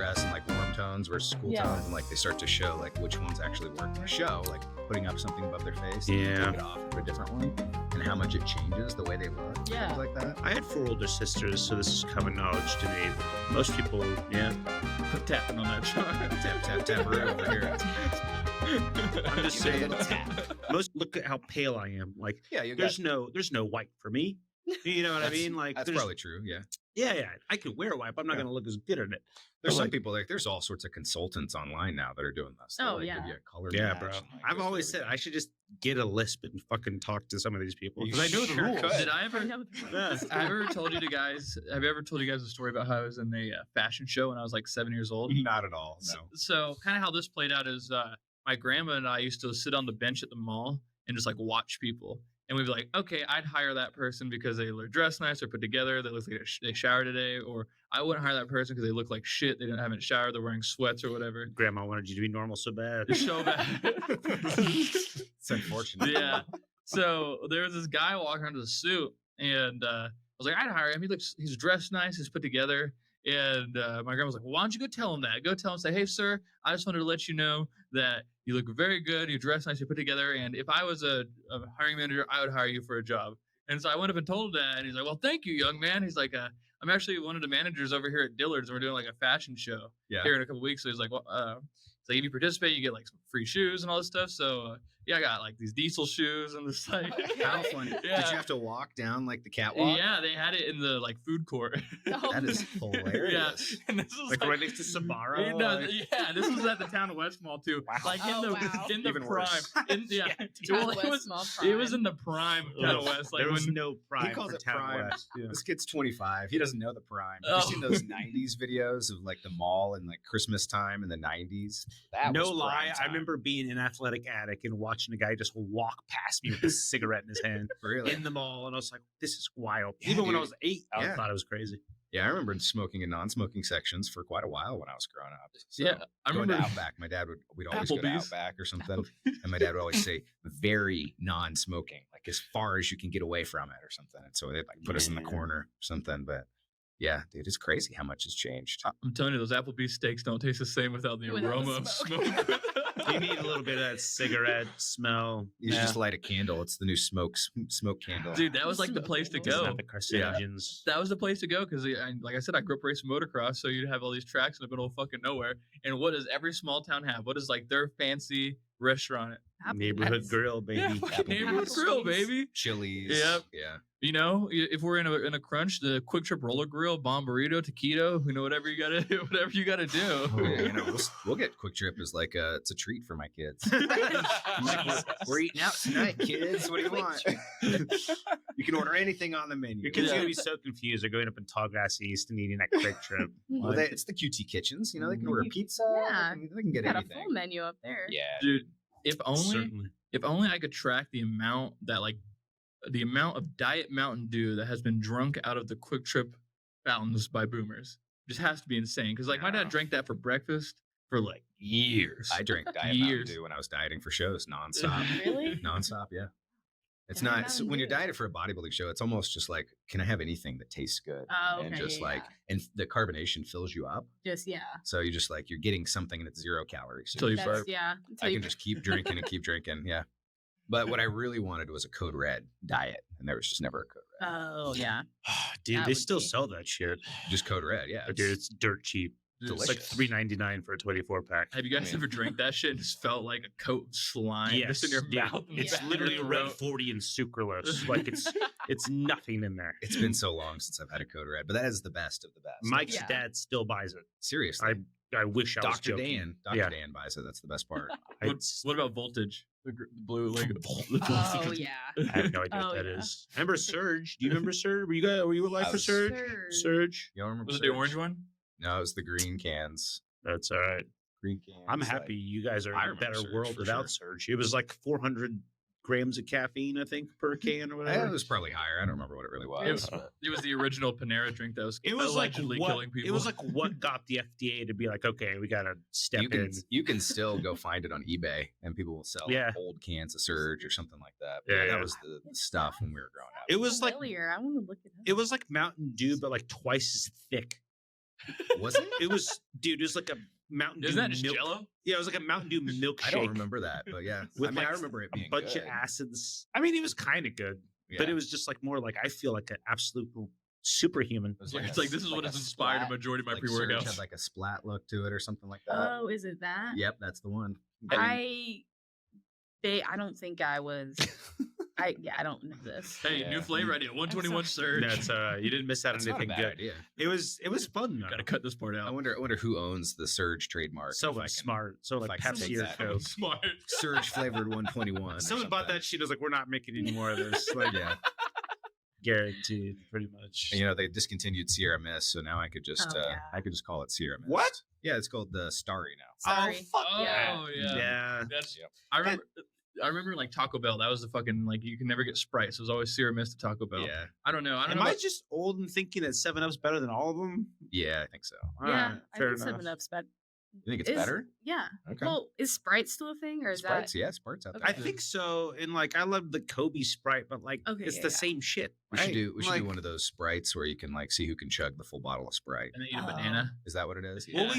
dress in like warm tones versus cool tones, and like they start to show like which ones actually work in the show, like putting up something above their face and take it off for a different one, and how much it changes the way they look, things like that. I had 4 older sisters, so this is common knowledge to me. Most people, Put tapping on that chart. Tap over here. I'm just saying. Most look at how pale I am. Like, there's no white for me. You know what I mean? Like, that's probably true. Yeah. I could wear white, but I'm not going to look as good at it. There's some people like there's all sorts of consultants online now that are doing this. Oh, like, yeah. Color bro. I've always said I should just get a lisp and fucking talk to some of these people because I know the rules. Did I ever? Have I ever told you guys? Have you ever told you guys a story about how I was in a fashion show when I was like 7 years old? Not at all. No. So kind of how this played out is my grandma and I used to sit on the bench at the mall and just like watch people. And we'd be like, okay, I'd hire that person because they look dressed nice or put together. They look like they showered today. Or I wouldn't hire that person because they look like shit. They haven't showered. They're wearing sweats or whatever. Grandma wanted you to be normal so bad. So bad. It's unfortunate. Yeah. So there was this guy walking around with a suit. And I was like, I'd hire him. He's dressed nice. He's put together. And my grandma was like, well, why don't you go tell him that? Go tell him, say, hey, sir, I just wanted to let you know that you look very good. You dress nice. You put together. And if I was a hiring manager, I would hire you for a job. And so I went up and told him that. And he's like, well, thank you, young man. He's like, I'm actually one of the managers over here at Dillard's. And we're doing like a fashion show here in a couple of weeks. So he's like, well, so if you participate, you get like some free shoes and all this stuff. So I got like these diesel shoes and this like. How funny! Did you have to walk down like the catwalk? Yeah, they had it in the like food court. That is hilarious. Yeah, and this was like right next to Sbarro. This was at the Town of West Mall too. Wow. Like in the Even prime. worse. It was in the prime of Town of West. Like there was no prime. He calls for it Town prime. West. Yeah. This kid's 25. He doesn't know the prime. Have you seen those 90s videos of like the mall and like Christmas time in the 90s? No lie, I remember being an athletic addict and watching a guy just walk past me with a cigarette in his hand in the mall, and I was like, "This is wild." Even when I was 8, I thought it was crazy. Yeah, I remember smoking in non-smoking sections for quite a while when I was growing up. So I going remember to Outback. My dad we'd always go to Outback or something, and my dad would always say very non-smoking, like as far as you can get away from it or something. And so they'd like put us in the corner or something. But yeah, dude, it's crazy how much has changed. I'm telling you, those Applebee's steaks don't taste the same without the aroma of smoke. You need a little bit of that cigarette smell. You just light a candle. It's the new smoke candle. Dude, that was like the place to go. Not the carcinogens. That was the place to go because, like I said, I grew up racing motocross, so you'd have all these tracks in the middle of fucking nowhere. And what does every small town have? What is like their fancy restaurant? Neighborhood grill, baby. Yeah, neighborhood grill, baby. Chili's. Yep. Yeah. You know, if we're in a crunch, the Quick Trip Roller Grill, Bomb Burrito, Taquito, whatever you gotta do. Oh, yeah, we'll get Quick Trip as like it's a treat for my kids. we're eating out tonight, kids. What do you want? You can order anything on the menu. Your kids are gonna be so confused. They're going up in Tallgrass East and eating that Quick Trip. Well, it's the QT kitchens. You know, they can order pizza. Yeah, they can get got anything. a full menu up there. Yeah, dude. If only I could track the amount of Diet Mountain Dew that has been drunk out of the Quick Trip fountains by boomers. It just has to be insane. Because like my dad drank that for breakfast for like years. I drank Diet Mountain Dew when I was dieting for shows nonstop. Really? Nonstop, yeah. It's not so when you're dieting for a bodybuilding show, it's almost just like, can I have anything that tastes good? Oh, okay, and just and the carbonation fills you up. So you just like you're getting something that's 0 calories. Until you burp. I can just keep drinking and keep drinking. Yeah. But what I really wanted was a Code Red diet, and there was just never a Code Red. Oh yeah, dude, they still sell that shit. Just Code Red, yeah. Dude, it's dirt cheap. It's like $3.99 for a 24 pack. Have you guys ever drank that shit and just felt like a coat of slime just in your mouth? It's literally a red 40 and sucralose. Like it's nothing in there. It's been so long since I've had a Code Red, but that is the best of the best. Mike's dad still buys it. Seriously. I wish I was joking. Dr. Dan buys it. That's the best part. What about Voltage? The blue, like oh yeah. I have no idea what that is. Remember Surge? Do you remember Surge? Were you alive for Surge? Surge. You don't remember? Was it the orange one? No, it was the green cans. That's all right. Green cans. I'm happy you guys are in a better world without Surge. It was like 400 grams of caffeine, I think, per can or whatever. It was probably higher. I don't remember what it really was. It was the original Panera drink that was allegedly killing people. It was like what got the FDA to be like, okay, we got to step in. You can still go find it on eBay, and people will sell old cans of Surge or something like that. But that was the stuff when we were growing up. It was like I want to look it up. It was like Mountain Dew, but like twice as thick. Was it? It was, dude. It was like a Mountain Dew. Isn't that just milk. Jello? Yeah, it was like a Mountain Dew milkshake. I don't remember that, but yeah. With I like remember it being a bunch good. of acids. I mean, it was kind of good, but Yeah. it was just like more like I feel like an absolute superhuman. It was It's like this is what has inspired a majority of my like Surge pre-workouts. had like a splat look to it or something like that. Oh, is it that? Yep, that's the one. I don't think I was. I don't know this. Hey, new flavor idea, 121 Surge. That's you didn't miss out on That's not a anything bad good. idea. It was fun though. Gotta cut this part out. I wonder who owns the Surge trademark. So if I can- smart. So like if I can Pepsi make or that. Coke. Smart. Surge flavored 121. or Someone bought something. that shit. I was like, we're not making any more of this. Like, Yeah. guaranteed, pretty much. And, they discontinued Sierra Mist, so now I could just Oh, yeah. I could just call it Sierra Mist. What? Yeah, it's called the Starry now. Sorry. fuck Oh, yeah. yeah. That's. Yep. I remember like Taco Bell. That was the fucking like you can never get Sprite. So it was always Sierra Mist at Taco Bell. Yeah, I don't know. I don't Am know. I just old and thinking that 7-Up's better than all of them? yeah, I think so. All Yeah, right, I fair think enough. 7-Up's better. You think it's Is- better? Yeah. Okay. Well, is Sprite still a thing, or is Sprite's, that? yeah, Sprite's out there. I think so. And like, I love the Kobe Sprite, but like, Okay, it's yeah, the yeah. same shit. We should right? do Like, one of those Sprites where you can like see who can chug the full bottle of Sprite. And then eat a Oh. banana. Is that what it is? Yeah. What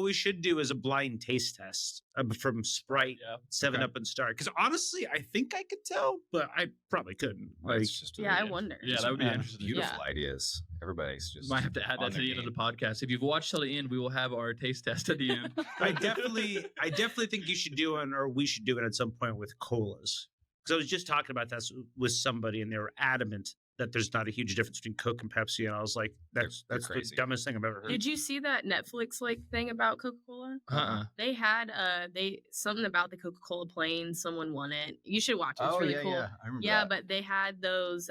we should do is a blind taste test from Sprite, Yeah. 7-Up, and Star. Because honestly, I think I could tell, but I probably couldn't. Like, It's just Yeah, I Yeah. wonder. Yeah, that would be Yeah. interesting. beautiful ideas. Everybody's just Might have to add on that to their the end of the game. podcast. If you've watched till the end, we will have our taste test at the end. I definitely think you should do one, or we should do it at some point with colas. Because I was just talking about this with somebody, and they were adamant that there's not a huge difference between Coke and Pepsi, and I was like, that's They're the crazy. dumbest thing I've ever heard. Did you see that Netflix thing about Coca-Cola? They had something about the Coca-Cola plane. Someone won it. You should watch it. It's really cool. Yeah, I remember Yeah, that. but they had those.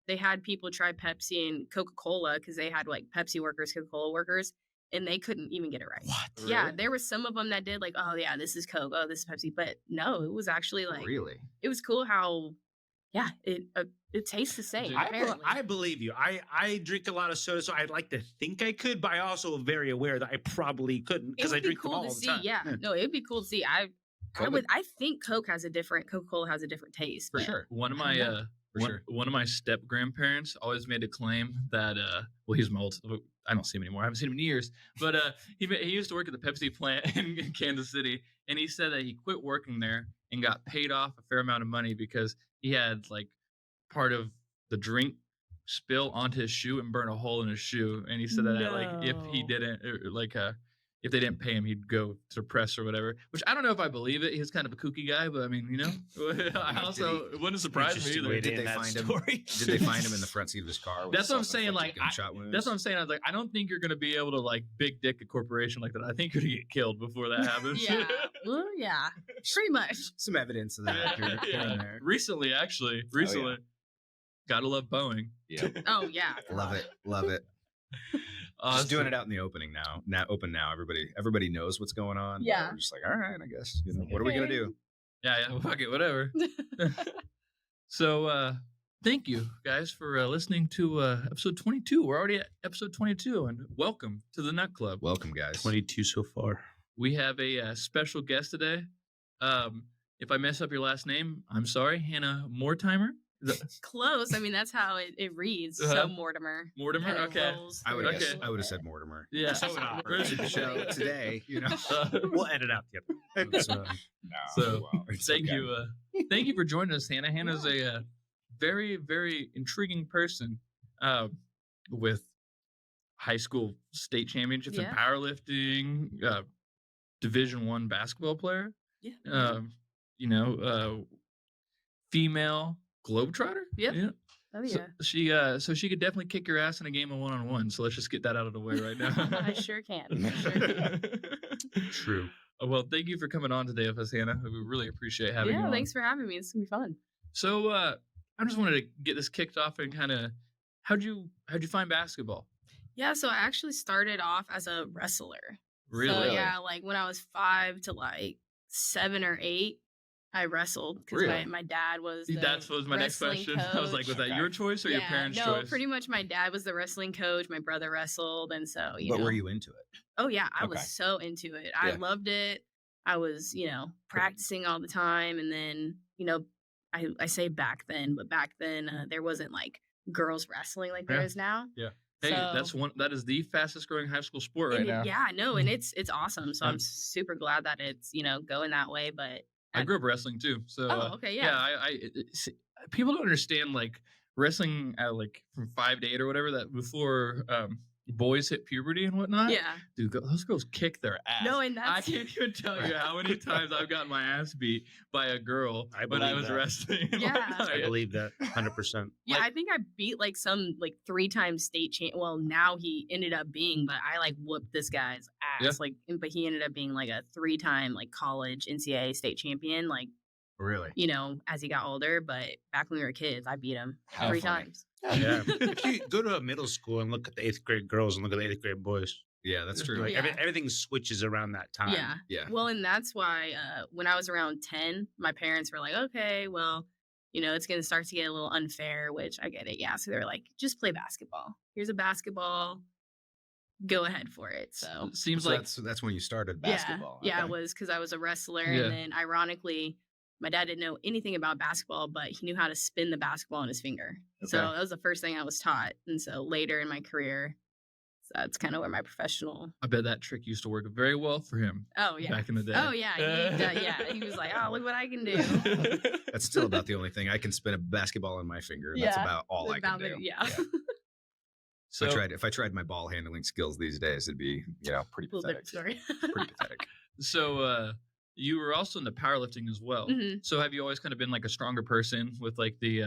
They had people try Pepsi and Coca-Cola because they had like Pepsi workers, Coca-Cola workers, and they couldn't even get it right. What? Yeah, Really? there were some of them that did like, oh yeah, this is Coke, oh this is Pepsi, but no, it was actually like Really? it was cool how, yeah, it tastes the same. I- Apparently. I believe you. I drink a lot of soda, so I'd like to think I could, but I also am very aware that I probably couldn't It because would I be drink cool them all to the see. time. Yeah, no, it'd be cool to see. I Coke- think Coca-Cola has a different taste For but- sure. One of I don't my know. For sure. one of my step grandparents always made a claim that well he's my old I don't see him anymore. I haven't seen him in years, but he used to work at the Pepsi plant in Kansas City, and he said that he quit working there and got paid off a fair amount of money because he had like part of the drink spill onto his shoe and burn a hole in his shoe, and he said that like if he No. didn't if they didn't pay him, he'd go to press or whatever. Which I don't know if I believe it. He's kind of a kooky guy, but I mean, I also it wouldn't surprise me Interesting either. way to Did they end that find him? story. Did they find him in the front seat of his car? with That's what I'm saying, self-inflicted like, gunshot wounds? That's what I'm saying. I was like, I don't think you're gonna be able to like big dick a corporation like that. I think you're gonna get killed before that happens. Yeah, well, yeah, pretty much. Some evidence of that here and there. Recently, actually, gotta love Boeing. Yeah. Oh yeah, Love it. Love it. Just doing it out in the opening now. Open now. Everybody knows what's going on. Yeah. We're just like, all right, I guess. It's like, What are we gonna okay. do? Yeah, fuck it, whatever. So, thank you guys for listening to episode 22. We're already at episode 22, and welcome to the Nut Club. Welcome, guys. 22 so far. We have a special guest today. If I mess up your last name, I'm sorry, Hannah Mortimer. Is that close. I mean, that's how it reads. Uh-huh. So Mortimer. Mortimer? Kinda Okay. rolls I would through have Okay. it. I would have said Mortimer. Yeah. So would I. The show today, We'll edit out the other. So, wow. It's thank okay. you. Thank you for joining us, Hannah. Hannah's a very, very intriguing person with high school state championships in Yeah. powerlifting, Division I basketball player. Yeah. Female Globetrotter. Yep. Yeah. Oh yeah. So she could definitely kick your ass in a game of 1-on-1. So let's just get that out of the way right now. I sure can. I sure can. True. Well, thank you for coming on today with us, Hannah. We really appreciate having you Yeah, on. thanks for having me. It's gonna be fun. So I just wanted to get this kicked off and kind of how'd you find basketball? Yeah, so I actually started off as a wrestler. Really? So yeah, like when I was 5 to like 7 or 8, I wrestled because Really? my dad was. That was my next wrestling question. I was like, was that Okay. your choice or your parents' no, choice? pretty much my dad was the wrestling coach. My brother wrestled, and so you But know. were you into it? Oh yeah, I was Okay. so into it. I Yeah. loved it. I was, practicing all the time, and then, I say back then, but back then there wasn't like girls wrestling like there Yeah. is now. Yeah. Hey, So, that is the fastest growing high school sport right and now. yeah, no, and it's awesome. So Yeah. I'm super glad that it's going that way. But I grew up wrestling too, so okay, yeah. People don't understand like wrestling at like from 5 to 8 or whatever that before boys hit puberty and whatnot. yeah. Dude, those girls kick their ass. No, and I that's can't even tell you how many times I've gotten my ass beat by a girl when I was wrestling. And Yeah. whatnot. I believe that 100%. Yeah, Like- I think I beat like some like 3-time state champ. Well, now he ended up being, but I like whooped this guy's ass. Yeah. But he ended up being like a 3-time like college NCAA state champion. Like, Really? as he got older. But back when we were kids, I beat him How 3 funny. times. Yeah. If you go to a middle school and look at the 8th grade girls and look at the 8th grade boys, Yeah, that's true. like Yeah. everything switches around that time. Yeah. Yeah. Well, and that's why when I was around 10, my parents were like, okay, well, it's going to start to get a little unfair, which I get it. Yeah. So they were like, just play basketball. Here's a basketball. Go ahead for it. So Seems So like that's when you started basketball. Yeah, Okay. it was because I was a wrestler. Yeah. And then ironically, my dad didn't know anything about basketball, but he knew how to spin the basketball on his finger. So Okay. that was the first thing I was taught. And so later in my career, so that's kind of where my professional. I bet that trick used to work very well for him Oh, yeah. back in the day. Oh, yeah. He was like, oh, look what I can do. That's still about the only thing. I can spin a basketball on my finger. That's Yeah. about all I can About do. yeah. So If I tried my ball handling skills these days, it'd be, pretty Little pathetic. different story. Pretty pathetic. So you were also into powerlifting as well. Mhm. So have you always kind of been like a stronger person with like the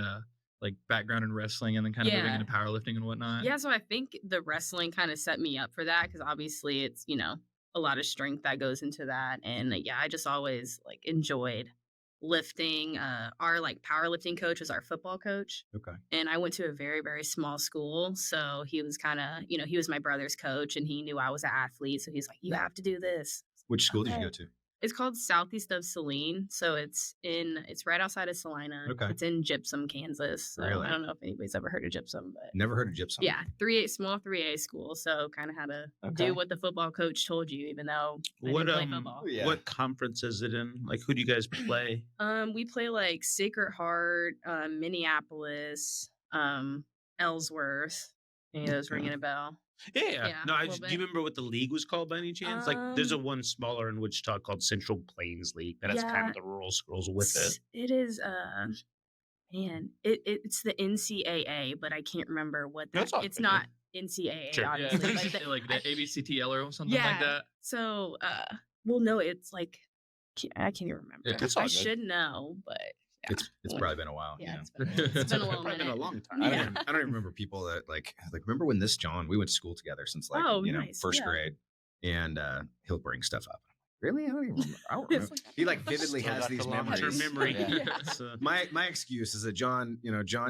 like background in wrestling and then kind of moving Yeah. into powerlifting and whatnot? Yeah, so I think the wrestling kind of set me up for that because obviously it's, a lot of strength that goes into that. And yeah, I just always like enjoyed lifting. Our like powerlifting coach was our football coach. Okay. And I went to a very, very small school. So he was kind of, he was my brother's coach and he knew I was an athlete. So he's like, you have to do this. Which school did you Okay. go to? It's called Southeast of Saline. So it's right outside of Salina. Okay. It's in Gypsum, Kansas. So Really? I don't know if anybody's ever heard of Gypsum, but Never heard of gypsum. yeah, small 3A school. So kind of had to Okay. do what the football coach told you, even though I What didn't play football. Yeah. what conference is it in? Like, who do you guys play? We play like Sacred Heart, Minneapolis, Ellsworth. Any of those Okay. ringing a bell? Yeah. Yeah, No, a do little you bit. remember what the league was called by any chance? Like, there's a one smaller in Wichita called Central Plains League. That's kind Yeah. of the rural schools with it. It is man, it's the NCAA, but I can't remember what that. That's all It's good. not NCAA, Sure. Yeah, obviously. but the- like the I- ABCTL or something yeah. like that. So, well, no, it's like I can't even remember. Yeah. That's all I good. should know, but yeah. It's probably been a while. Yeah, Yeah. it's been a little Probably been a minute. long time. Yeah. I don't even remember people that like remember when this John, we went to school together since like, Oh, nice. first Yeah. grade, and he'll bring stuff up. Really? I don't even remember. I don't It's remember. He like vividly Still has got these the long-term memories. memory. Yeah. So, My excuse is that John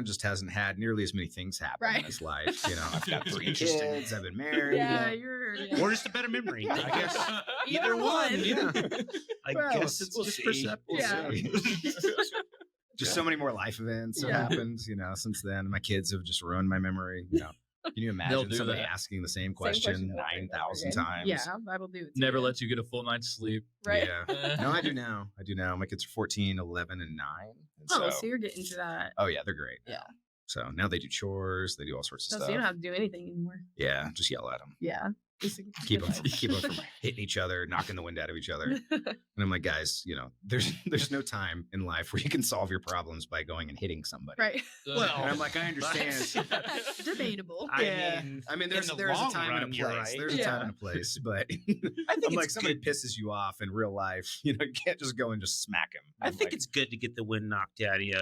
just hasn't had nearly as many things happen Right. in his life. I've got 3 kids, interesting. I've been married. Yeah, you're. Yeah. or just a better memory. I guess. Either one. Yeah. I Well, guess it's we'll just see. perceptible. Yeah. Just so many more life events have Yeah. happened, since then. My kids have just ruined my memory. Can you imagine do somebody that. asking the same question question over and over 9,000 again. times? Yeah, I will do it. Never lets you get a full night's sleep. Right. Yeah. No, I do now. My kids are 14, 11, and 9. And Oh, so you're getting to that. oh, yeah, they're great. Yeah. So now they do chores. They do all sorts of So stuff. you don't have to do anything anymore. Yeah, just yell at them. Yeah. Keep them from hitting each other, knocking the wind out of each other. And I'm like, guys, there's no time in life where you can solve your problems by going and hitting somebody. Right. And I'm like, I understand. Debatable. I mean, there's in the there's a long time run, and a you're place. right. There's a Yeah. time and a place, but I think I'm like, it's somebody good. pisses you off in real life, you can't just go and just smack him. I I'm think like, it's good to get the wind knocked out of you.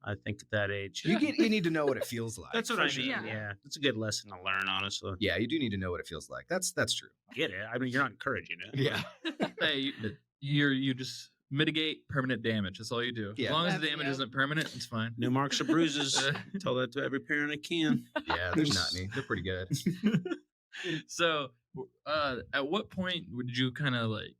I think at that age. you need to know what it feels like. That's what for I sure. mean. Yeah. Yeah. It's a good lesson to learn, honestly. Yeah, you do need to know what it feels like. That's true. Get it. I mean, you're not encouraging it. Yeah. Hey, you just mitigate permanent damage. That's all you do. Yeah. As long as the That's- damage yeah. isn't permanent, it's fine. No marks or bruises. Tell that to every parent I can. Yeah, they're nutty. They're pretty good. So, at what point did you kind of like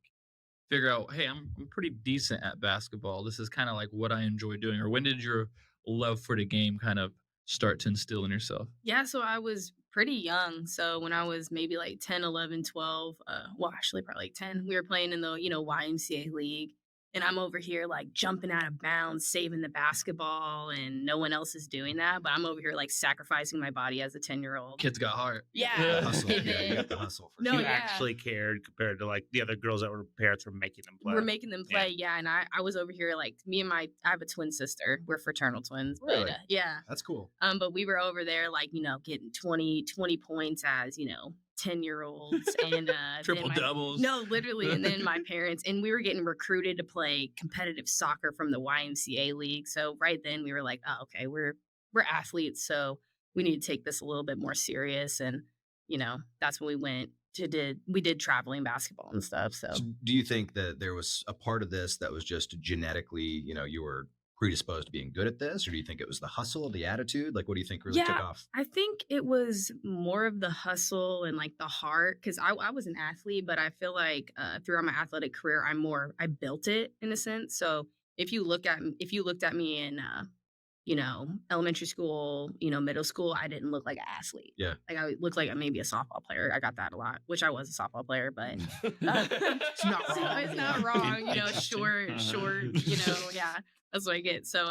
figure out, hey, I'm pretty decent at basketball. This is kind of like what I enjoy doing. Or when did your love for the game kind of start to instill in yourself? Yeah, so I was pretty young. So when I was maybe like 10, 11, 12, well, actually probably like 10, we were playing in the, YMCA league. And I'm over here like jumping out of bounds, saving the basketball, and no one else is doing that. But I'm over here like sacrificing my body as a 10-year-old. Kids got heart. Yeah. The hustle. And Yeah, you then- got the hustle. For No, sure. You yeah. actually cared compared to like the other girls that were parents were making them play. We're making them play, yeah. And I was over here like I have a twin sister. We're fraternal twins. Really? But, yeah. That's cool. But we were over there like, getting 20 points as, 10-year-olds and Triple doubles. No, literally. And then my parents, and we were getting recruited to play competitive soccer from the YMCA league. So right then we were like, oh, okay, we're athletes, so we need to take this a little bit more serious. And, that's when we did traveling basketball and stuff. So Do you think that there was a part of this that was just genetically, you were predisposed to being good at this, or do you think it was the hustle, the attitude? Like, what do you think really took off? I think it was more of the hustle and like the heart, because I was an athlete, but I feel like throughout my athletic career, I built it in a sense. So if you looked at me in elementary school, middle school, I didn't look like an athlete. Yeah. Like I looked like maybe a softball player. I got that a lot, which I was a softball player, but It's not so wrong. it's not wrong, Interesting. short, yeah, that's what I get. So,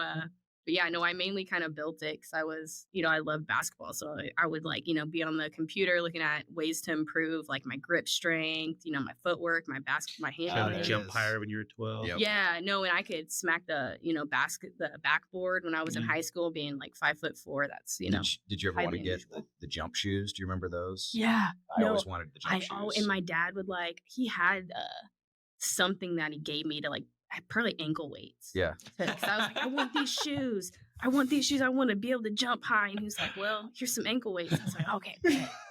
but yeah, no, I mainly kind of built it because I was, I love basketball. So I would like, be on the computer looking at ways to improve like my grip strength, my footwork, my hand. Trying to there jump it is. higher when you were 12. Yep. Yeah, no, and I could smack the, the backboard when I was in high school, being like 5'4". That's, Did you ever want to highly get unusual. the jump shoes? Do you remember those? yeah. I no, always wanted the jump shoes. And my dad would like, he had something that he gave me to like, probably ankle weights. Yeah. Because I was like, I want these shoes. I want to be able to jump high. And he was like, well, here's some ankle weights. I was like, okay,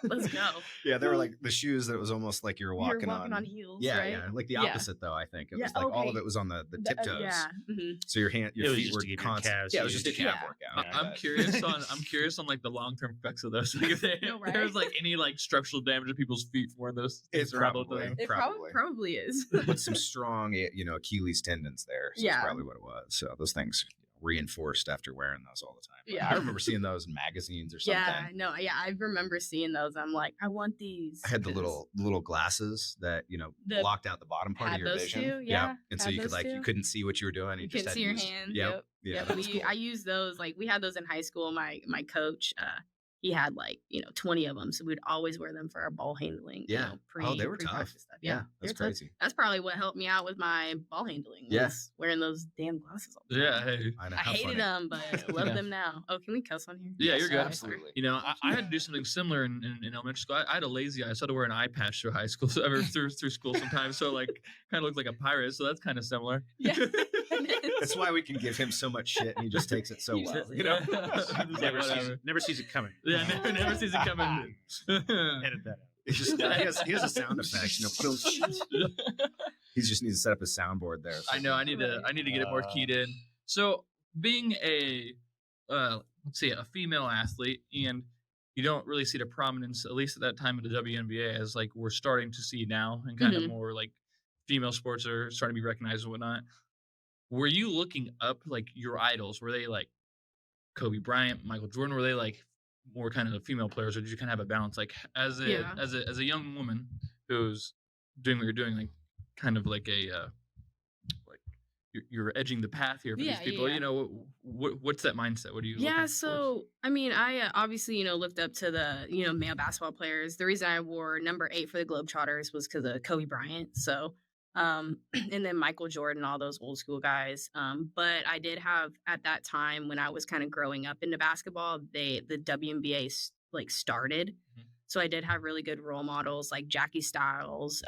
let's go. Yeah, they were like the shoes that was almost like you were You're walking, walking on heels, Yeah, right? yeah. Like the Yeah. opposite though, I think. It Yeah, was like all of okay. it was on the tiptoes. Yeah. Mhm. So your It your was feet just were to get your constant. calves Yeah, it was just a used. calf Yeah. workout. I'm curious on like the long term effects of those. Like if No, right? there's like any like structural damage to people's feet from wearing those It's things around all the probably- time. It Probably. probably is. With some strong, Achilles tendons there. So Yeah. that's probably what it was. So those things reinforced after wearing those all the time. But Yeah. I remember seeing those in magazines or something. Yeah, no, yeah, I remember seeing those. I'm like, I want these. I had the 'cause- little glasses that The- blocked out the bottom part of had your those vision. too, yeah, And so had you could those you too. couldn't see what you were doing. You just can had see to your use- hand. Yep. Yeah, Yeah, that was cool. I used those. Like we had those in high school. My coach, he had like 20 of them, so we'd always wear them for our ball handling. Yeah. Oh, they were pre-practice tough. Stuff. Yeah, Yeah, that's they were tough. crazy. That's probably what helped me out with my ball handling. Yeah. Was wearing those damn glasses. All the time. Yeah, hey. I know. I how hated funny. them, but I love Yeah. them now. Oh, can we cuss on here? Yeah, you're good. Absolutely. You know, I had to do something similar in elementary school. I had a lazy eye, so I had to wear an eye patch through high school, so through school sometimes. So like, kind of looked like a pirate. So that's kind of similar. Yeah. That's why we can give him so much shit, and he just takes it so He well. just- You know. Just like, Never whatever. sees it coming. Yeah, never sees it coming. Edit that out. It's just he has a sound effect. He just needs to set up a soundboard there. I know. I need to get it more keyed in. So being a let's see, a female athlete, and you don't really see the prominence, at least at that time in the WNBA, as like we're starting to see now, and kind of more like female sports are starting to be recognized and whatnot. Were you looking up like your idols? Were they like Kobe Bryant, Michael Jordan? Were they like more kind of the female players, or did you kind of have a balance? Like as a young woman who's doing what you're doing, like kind of like a like you're edging the path here for Yeah, these people. yeah. You know, what's that mindset? What do you? Yeah, so I mean, I obviously looked up to the male basketball players. The reason I wore number 8 for the Globetrotters was because of Kobe Bryant. So, and then Michael Jordan, all those old school guys. But I did have at that time when I was kind of growing up into basketball, the WNBA like started. So I did have really good role models like Jackie Stiles,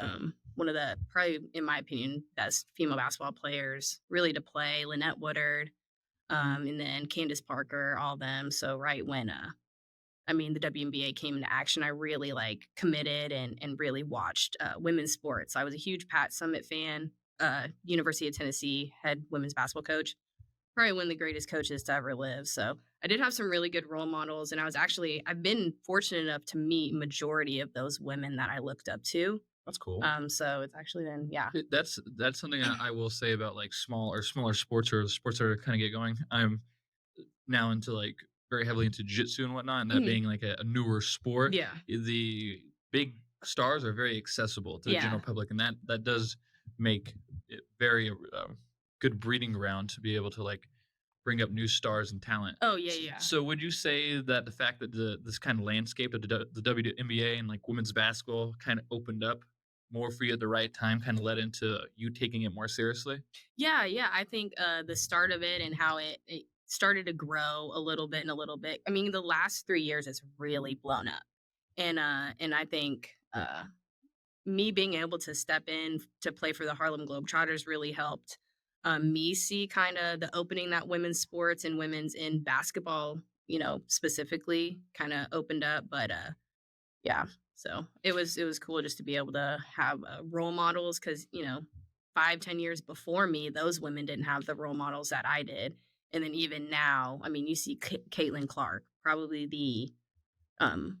one of the probably in my opinion best female basketball players really to play, Lynette Woodard. And then Candace Parker, all them. So right when the WNBA came into action, I really like committed and really watched women's sports. I was a huge Pat Summitt fan, University of Tennessee head women's basketball coach, probably one of the greatest coaches to ever live. So I did have some really good role models, and I've been fortunate enough to meet majority of those women that I looked up to. That's cool. So it's actually been, That's something I will say about like smaller sports or sports that are kind of get going. I'm now into like very heavily into jiu-jitsu and whatnot, and that being like a newer sport. yeah. The big stars are very accessible to the Yeah. general public, and that does make it very good breeding ground to be able to like bring up new stars and talent. Oh yeah, yeah. So would you say that the fact that this kind of landscape of the WNBA and like women's basketball kind of opened up more for you at the right time, kind of led into you taking it more seriously? Yeah, yeah. I think the start of it and how it started to grow a little bit and a little bit. I mean, the last 3 years it's really blown up. And I think me being able to step in to play for the Harlem Globetrotters really helped me see kind of the opening that women's sports and women's in basketball, specifically kind of opened up. But yeah, so it was cool just to be able to have role models because 5-10 years before me, those women didn't have the role models that I did, and then even now, I mean, you see Caitlin Clark, probably the um,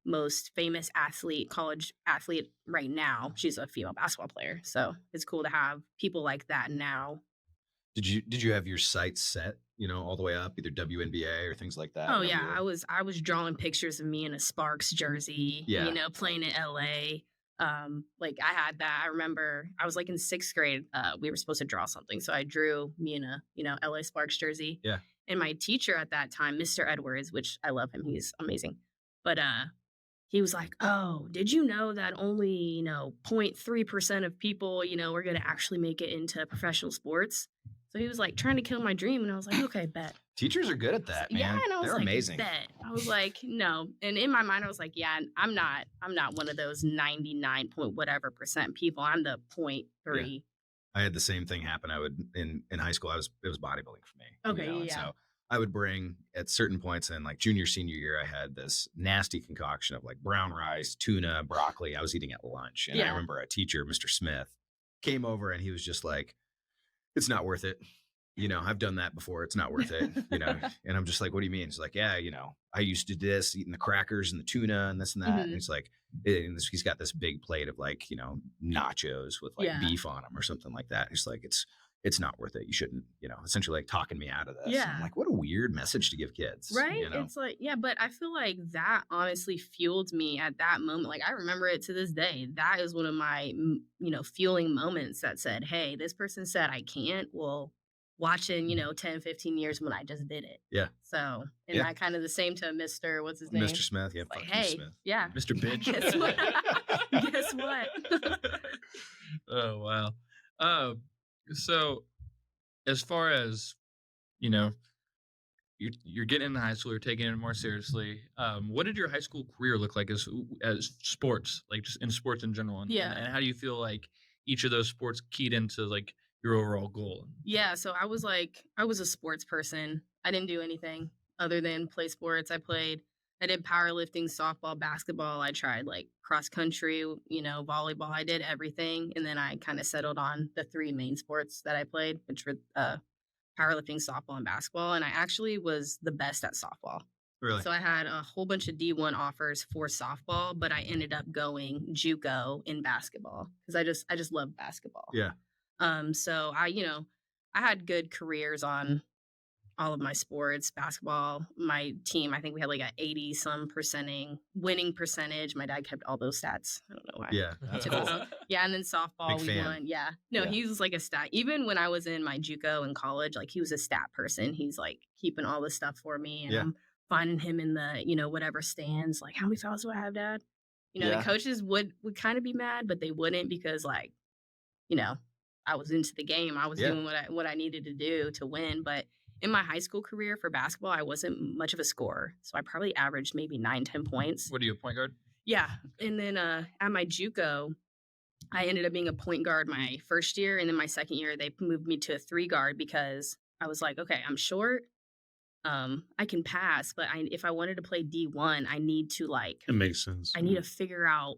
most famous athlete, college athlete right now. She's a female basketball player, so it's cool to have people like that now. Did you have your sights set, all the way up, either WNBA or things like that? Oh yeah, I was drawing pictures of me in a Sparks jersey, Yeah. playing in LA. Like I had that. I remember I was like in 6th grade. We were supposed to draw something, so I drew me in a LA Sparks jersey. Yeah. And my teacher at that time, Mr. Edwards, which I love him, he's amazing, but he was like, "Oh, did you know that only 0.3% of people are going to actually make it into professional sports?" So he was like trying to kill my dream, and I was like, "Okay, bet." Teachers are good at that, man. Yeah, and I was They're like, amazing. Bet. I was like, no. And in my mind, I was like, yeah, I'm not one of those 99 point whatever percent people. I'm the 0.3. I had the same thing happen. I would in high school. It was bodybuilding for me. Okay, and yeah. so I would bring at certain points in like junior, senior year. I had this nasty concoction of like brown rice, tuna, broccoli. I was eating at lunch, and I Yeah. remember a teacher, Mr. Smith, came over and he was just like, "It's not worth it. I've done that before. It's not worth it." And I'm just like, "What do you mean?" He's like, "Yeah, I used to do this, eating the crackers and the tuna and this and that." And Mhm. it's like, he's got this big plate of like, nachos with like Yeah. beef on them or something like that. He's like, it's not worth it. You shouldn't, essentially like talking me out of this. Yeah. I'm like, what a weird message to give kids. Right? It's like, yeah, but I feel like that honestly fueled me at that moment. Like, I remember it to this day. That is one of my, fueling moments that said, hey, this person said I can't. Well, watching, 10, 15 years when I just did it. Yeah. So, and Yeah. I kind of the same to Mr. What's his name? Mr. Smith. Yeah. It's like, fuck you, hey, Smith. yeah. Mr. Bitch. Guess what? Guess what? Oh wow. So as far as you're getting into high school, you're taking it more seriously. What did your high school career look like as sports, like just in sports in general? Yeah. And how do you feel like each of those sports keyed into like your overall goal? Yeah, so I was a sports person. I didn't do anything other than play sports. I did powerlifting, softball, basketball. I tried like cross country, volleyball. I did everything. And then I kind of settled on the 3 main sports that I played, which were powerlifting, softball, and basketball. And I actually was the best at softball. Really? So I had a whole bunch of D1 offers for softball, but I ended up going JUCO in basketball because I just love basketball. Yeah. So I had good careers on all of my sports. Basketball, my team, I think we had like a 80 some percenting winning percentage. My dad kept all those stats. I don't know why. Yeah. That's Cool. cool. Yeah, and then softball Big we fan. won. Yeah. No, Yeah. he was like a stat. Even when I was in my JUCO in college, like he was a stat person. He's like keeping all this stuff for me, and Yeah. I'm finding him in the whatever stands. Like, how many fouls do I have, Dad? Yeah. The coaches would kind of be mad, but they wouldn't because like, I was into the game. I was Yeah. doing what I needed to do to win. But in my high school career for basketball, I wasn't much of a scorer. So I probably averaged maybe 9-10 points. What are you, a point guard? Yeah. And then at my JUCO, I ended up being a point guard my first year. And then my second year, they moved me to a 3 guard because I was like, okay, I'm short. I can pass, but if I wanted to play D1, I need to It makes sense. I need to figure out.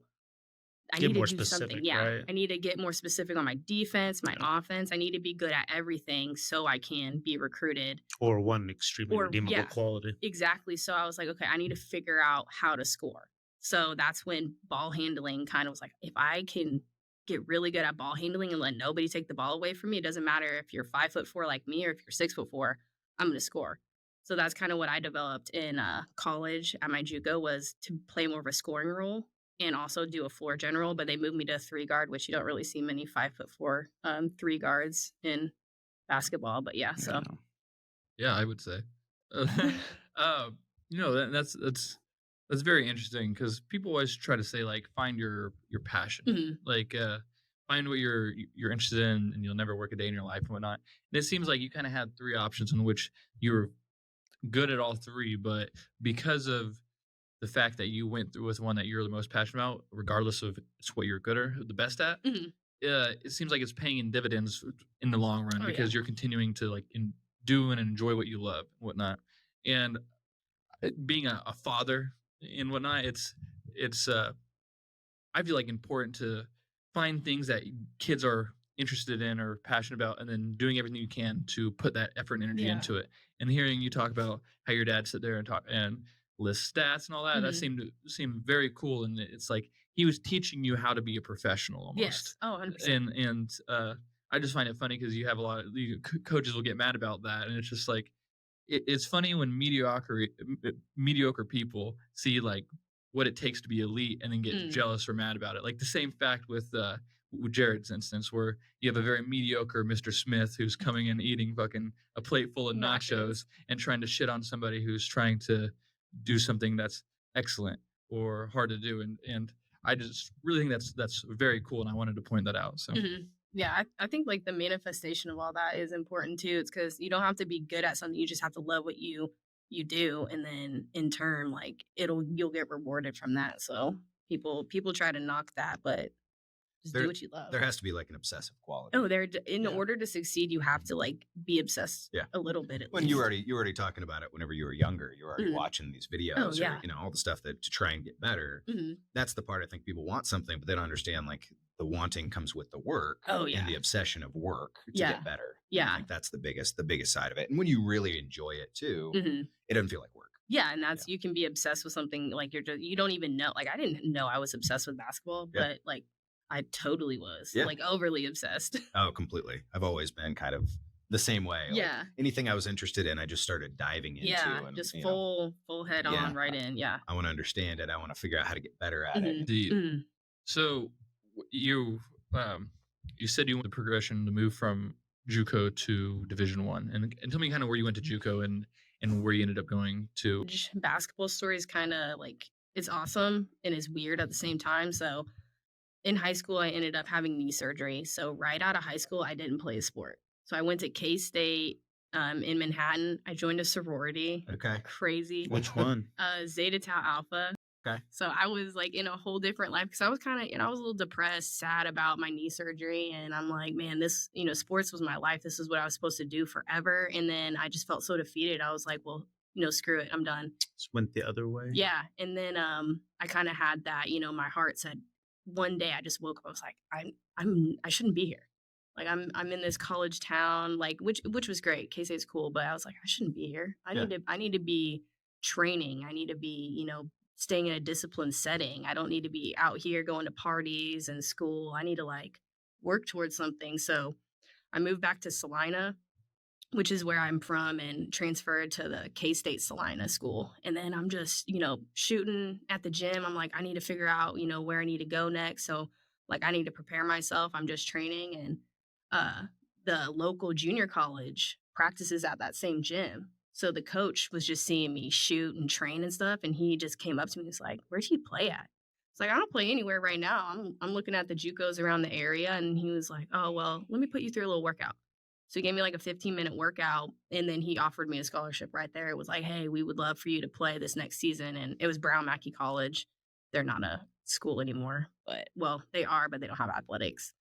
I Get need more to do something. specific, Yeah. right? I need to get more specific on my defense, my offense. I need to be good at everything so I can be recruited. Or one extremely Or- redeemable yeah. quality. Exactly. So I was like, okay, I need to figure out how to score. So that's when ball handling kind of was like, if I can get really good at ball handling and let nobody take the ball away from me, it doesn't matter if you're 5'4" like me or if you're 6'4", I'm going to score. So that's kind of what I developed in college at my JUCO, was to play more of a scoring role and also do a floor general. But they moved me to a 3 guard, which you don't really see many 5'4" 3 guards in basketball. But yeah, so Yeah, I would say. That's very interesting because people always try to say like find your passion, Mhm. like find what you're interested in, and you'll never work a day in your life and whatnot. And it seems like you kind of had three options in which you were good at all three, but because of the fact that you went through with one that you're the most passionate about, regardless of it's what you're good or the best at, Mhm. it seems like it's paying in dividends in the long run Oh, because yeah. you're continuing to like do and enjoy what you love, and whatnot. And being a father and whatnot, it's I feel like important to find things that kids are interested in or passionate about, and then doing everything you can to put that effort and energy Yeah. into it. And hearing you talk about how your dad sit there and talk and list stats and all that, that Mhm. seemed very cool. And it's like he was teaching you how to be a professional almost. Yes. Oh, 100%. And I just find it funny because you have a lot of coaches will get mad about that, and it's just like it's funny when mediocre people see like what it takes to be elite and then get Mm. jealous or mad about it. Like the same fact with Jared's instance, where you have a very mediocre Mr. Smith who's coming in eating fucking a plate full of nachos and trying to shit on somebody who's trying to do something that's excellent or hard to do. And I just really think that's very cool, and I wanted to point that out. So Mhm. Yeah, I think like the manifestation of all that is important too. It's because you don't have to be good at something; you just have to love what you do, and then in turn, like you'll get rewarded from that. So people try to knock that, but just do There what you love. there has to be like an obsessive quality. Oh, in Yeah. order to succeed, you have to like be obsessed Yeah. a little bit at When least. you were already talking about it whenever you were younger, you were already Mhm. watching these Oh, videos yeah. or all the stuff that to try and get better. Mhm. That's the part I think people want something, but they don't understand like the wanting comes with the work Oh, yeah. and the obsession of work to Yeah. get better. And Yeah. I think that's the biggest side of it. And when you really enjoy it too, Mhm. it doesn't feel like work. Yeah, and that's you can be obsessed with something like you don't even know. Like I didn't know I was obsessed with basketball, Yeah. but like I totally was. Yeah. Like overly obsessed. Oh, completely. I've always been kind of the same way. Like, Yeah. anything I was interested in, I just started diving into. Yeah, And, just full head Yeah. on right in. Yeah. I want to understand it. I want to figure out how to get better at it. Mhm. the Mhm. so um you said you went the progression to move from JUCO to Division One, and tell me kind of where you went to JUCO and where you ended up going to. Basketball story is kind of like it's awesome and it's weird at the same time. So in high school, I ended up having knee surgery. So right out of high school, I didn't play a sport. So I went to K State in Manhattan. I joined a sorority. Okay. Crazy. Which one? Zeta Tau Alpha. Okay. So I was like in a whole different life because I was kind of, I was a little depressed, sad about my knee surgery. And I'm like, man, this, sports was my life. This is what I was supposed to do forever. And then I just felt so defeated. I was like, well, screw it. I'm done. Just went the other way. Yeah. And then I kind of had that, my heart said, one day I just woke up. I was like, I shouldn't be here. Like I'm in this college town, like which was great. K State's cool, but I was like, I shouldn't be here. I need to be training. I need to be, staying in a disciplined setting. I don't need to be out here going to parties and school. I need to like work towards something. So I moved back to Salina, which is where I'm from, and transferred to the K-State Salina school. And then I'm just, shooting at the gym. I'm like, I need to figure out, where I need to go next. So like I need to prepare myself. I'm just training, and the local junior college practices at that same gym. So the coach was just seeing me shoot and train and stuff, and he just came up to me and was like, "Where do you play at?" It's like, "I don't play anywhere right now. I'm looking at the JUCOs around the area." And he was like, "Oh, well, let me put you through a little workout." So he gave me like a 15-minute workout, and then he offered me a scholarship right there. It was like, "Hey, we would love for you to play this next season." And it was Brown Mackie College. They're not a school anymore, but well, they are, but they don't have athletics.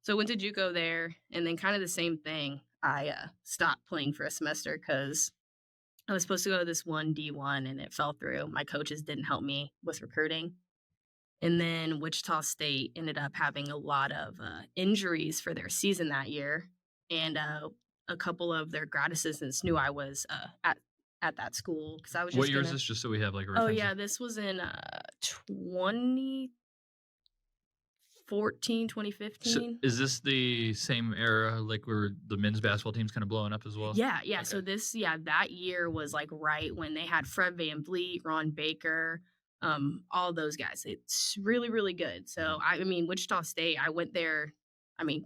So I went to JUCO there, and then kind of the same thing. I stopped playing for a semester because I was supposed to go to this one D1 and it fell through. My coaches didn't help me with recruiting. And then Wichita State ended up having a lot of injuries for their season that year. And a couple of their grad assistants knew I was at that school because I was just What year is this? Just so we have like a Oh, reference. yeah. This was in 2014, 2015. So is this the same era, like where the men's basketball team's kind of blowing up as well? Yeah. Okay. So that year was like right when they had Fred Van Vliet, Ron Baker, all those guys. It's really, really good. So I mean, Wichita State, I went there. I mean,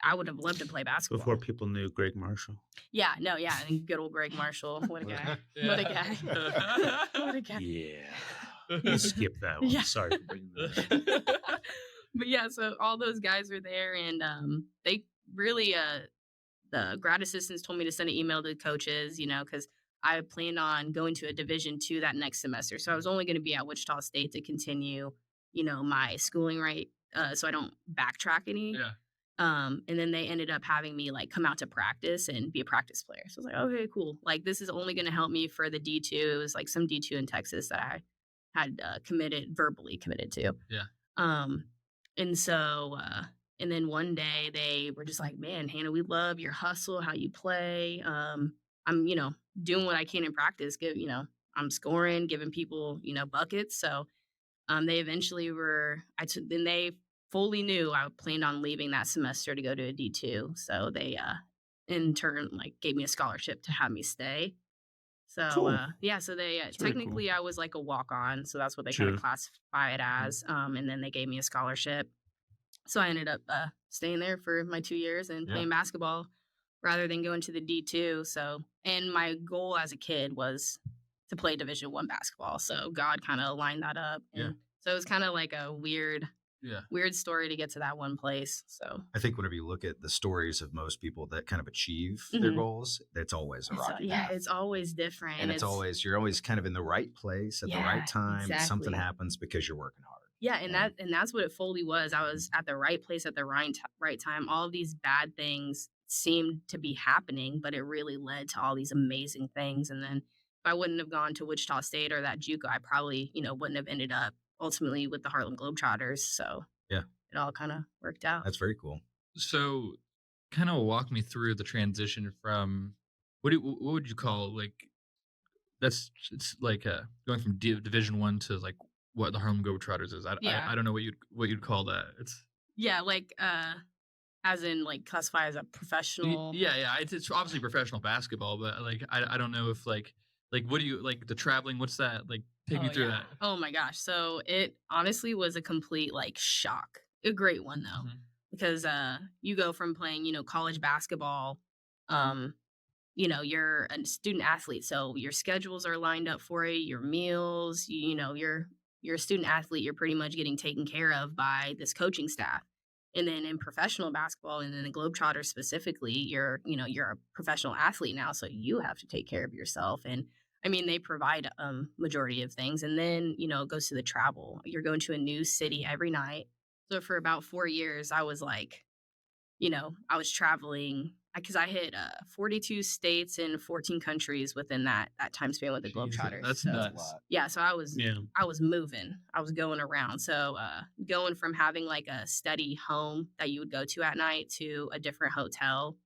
I would have loved to play basketball. Before people knew Greg Marshall. Yeah, no, yeah. And good old Greg Marshall. What a guy. What a guy. What a guy. Yeah. Skip that one. Yeah. Sorry for bringing that up. But yeah, so all those guys were there, and they really the grad assistants told me to send an email to the coaches, because I planned on going to a Division II that next semester. So I was only going to be at Wichita State to continue, my schooling, right? So I don't backtrack any. Yeah. And then they ended up having me like come out to practice and be a practice player. So I was like, okay, cool. Like this is only going to help me for the D2. It was like some D2 in Texas that I had verbally committed to. Yeah. And so, and then one day they were just like, man, Hannah, we love your hustle, how you play. I'm, doing what I can in practice. I'm scoring, giving people, buckets. So, they eventually then they fully knew I planned on leaving that semester to go to a D2. So they, in turn, like gave me a scholarship to have me stay. So, Cool. so they, That's very technically cool. I was like a walk-on. So that's what they Sure. kind of classify it as. And then they gave me a scholarship. So I ended up staying there for my 2 years and playing basketball rather than going to the D2. So, and my goal as a kid was to play Division I basketball. So God kind of lined that up. And so it was kind of like a weird story to get to that one place. So I think whenever you look at the stories of most people that kind of achieve their goals, it's always a rocky path. it's always different. And you're always kind of in the right place at the right time. Exactly. Something happens because you're working hard. Yeah, and that's what it fully was. I was at the right place at the right time. All of these bad things seemed to be happening, but it really led to all these amazing things. And then if I wouldn't have gone to Wichita State or that JUCO, I probably, wouldn't have ended up ultimately with the Harlem Globetrotters. So it all kind of worked out. That's very cool. So kind of walk me through the transition from what would you call it's like going from Division I to like what the Harlem Globetrotters is. I don't know what you'd call that. It's like as in like classify as a professional. It's obviously professional basketball, but like I don't know if like what do you like the traveling? What's that like? Take me through that. Oh my gosh! So it honestly was a complete like shock. A great one though, because you go from playing college basketball, you're a student athlete, so your schedules are lined up for it. Your meals, you're a student athlete. You're pretty much getting taken care of by this coaching staff. And then in professional basketball and in the Globetrotters specifically, you're a professional athlete now, so you have to take care of yourself. And I mean, they provide majority of things. And then, it goes to the travel. You're going to a new city every night. So for about 4 years, I was like, I was traveling because I hit 42 states and 14 countries within that time span with the Globetrotters. That's nuts. Yeah, so I was moving. I was going around. So going from having like a steady home that you would go to at night to a different hotel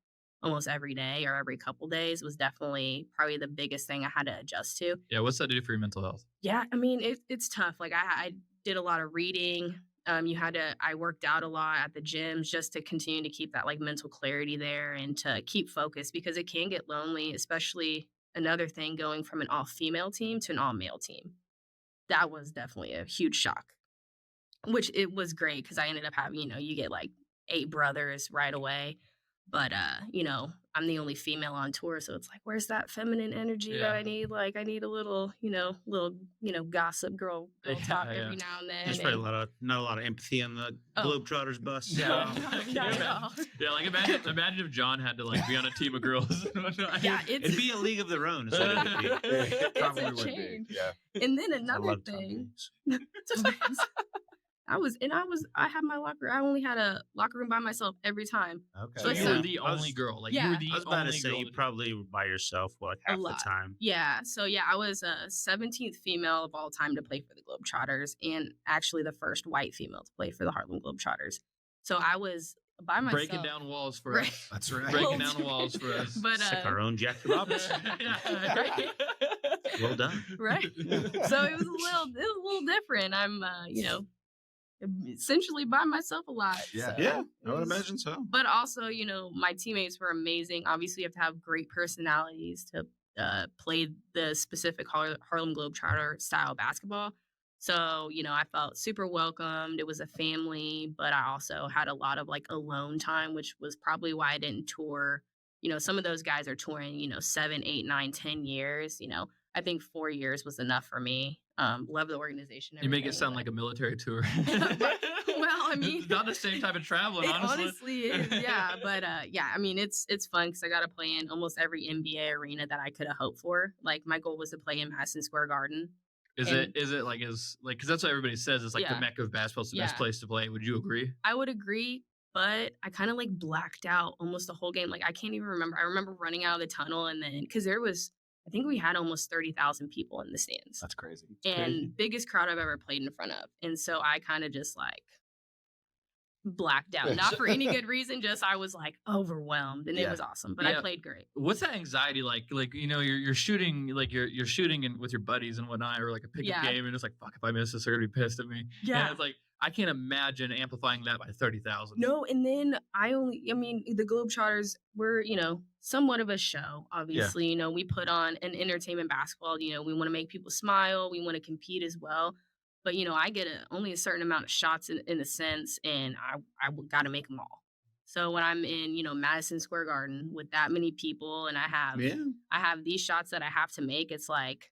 almost every day or every couple days was definitely probably the biggest thing I had to adjust to. Yeah, what's that do for your mental health? Yeah, I mean, it's tough. Like I did a lot of reading. I worked out a lot at the gyms just to continue to keep that like mental clarity there and to keep focused because it can get lonely, especially another thing going from an all female team to an all male team. That was definitely a huge shock, which it was great because I ended up having, you get like 8 brothers right away. But, I'm the only female on tour. So it's like, where's that feminine energy that I need? Like, I need a little, gossip girl talk every now and then. There's probably not a lot of empathy on the Globetrotters bus. Yeah. Like imagine if John had to like be on a team of girls. It'd be a league of their own. Is what it'd be. It probably would be. Yeah. And then another thing. I had my locker. I only had a locker room by myself every time. Okay. So you were the only girl. Like you were the I was about only to say girl. you probably were by yourself like half the time. Yeah. So I was a 17th female of all time to play for the Globetrotters, and actually the first white female to play for the Harlem Globetrotters. So I was by myself. Breaking down walls for us. That's right. Breaking down walls for us. But it's like our own Jackie Robinson. Right? Well done. Right. So it was a little different. I'm essentially by myself a lot. Yeah, I would imagine so. But also, my teammates were amazing. Obviously, you have to have great personalities to play the specific Harlem Globetrotter style basketball. So, I felt super welcomed. It was a family, but I also had a lot of like alone time, which was probably why I didn't tour. Some of those guys are touring, 7, 8, 9, 10 years. I think 4 years was enough for me. Love the organization. You make it everything, sound but- like a military tour. Well, I mean, It's not the same type of traveling, it honestly. honestly is, yeah. But yeah, I mean, it's fun because I got to play in almost every NBA arena that I could have hoped for. Like my goal was to play in Madison Square Garden. Is And- it like because that's what everybody says. It's like the Yeah. mecca of basketball. It's the best Yeah. place to play. Would you agree? I would agree, but I kind of like blacked out almost the whole game. Like I can't even remember. I remember running out of the tunnel and then because I think we had almost 30,000 people in the stands That's crazy. and biggest crowd I've ever played in front of. And so I kind of just like blacked out, not for any good reason. Just I was like overwhelmed and it Yeah. was awesome, but I Yeah. played great. What's that anxiety like? Like you're shooting like you're shooting with your buddies and whatnot, or like a pickup Yeah. game, and it's like fuck if I miss this, they're gonna be pissed at me. And it's like I can't imagine amplifying that by 30,000. No, and then I mean, the Globetrotters were, somewhat of a show, obviously. We put on an entertainment basketball, we want to make people smile, we want to compete as well. But, I get only a certain amount of shots in a sense, and I got to make them all. So when I'm in, Madison Square Garden with that many people and I have these shots that I have to make, it's like,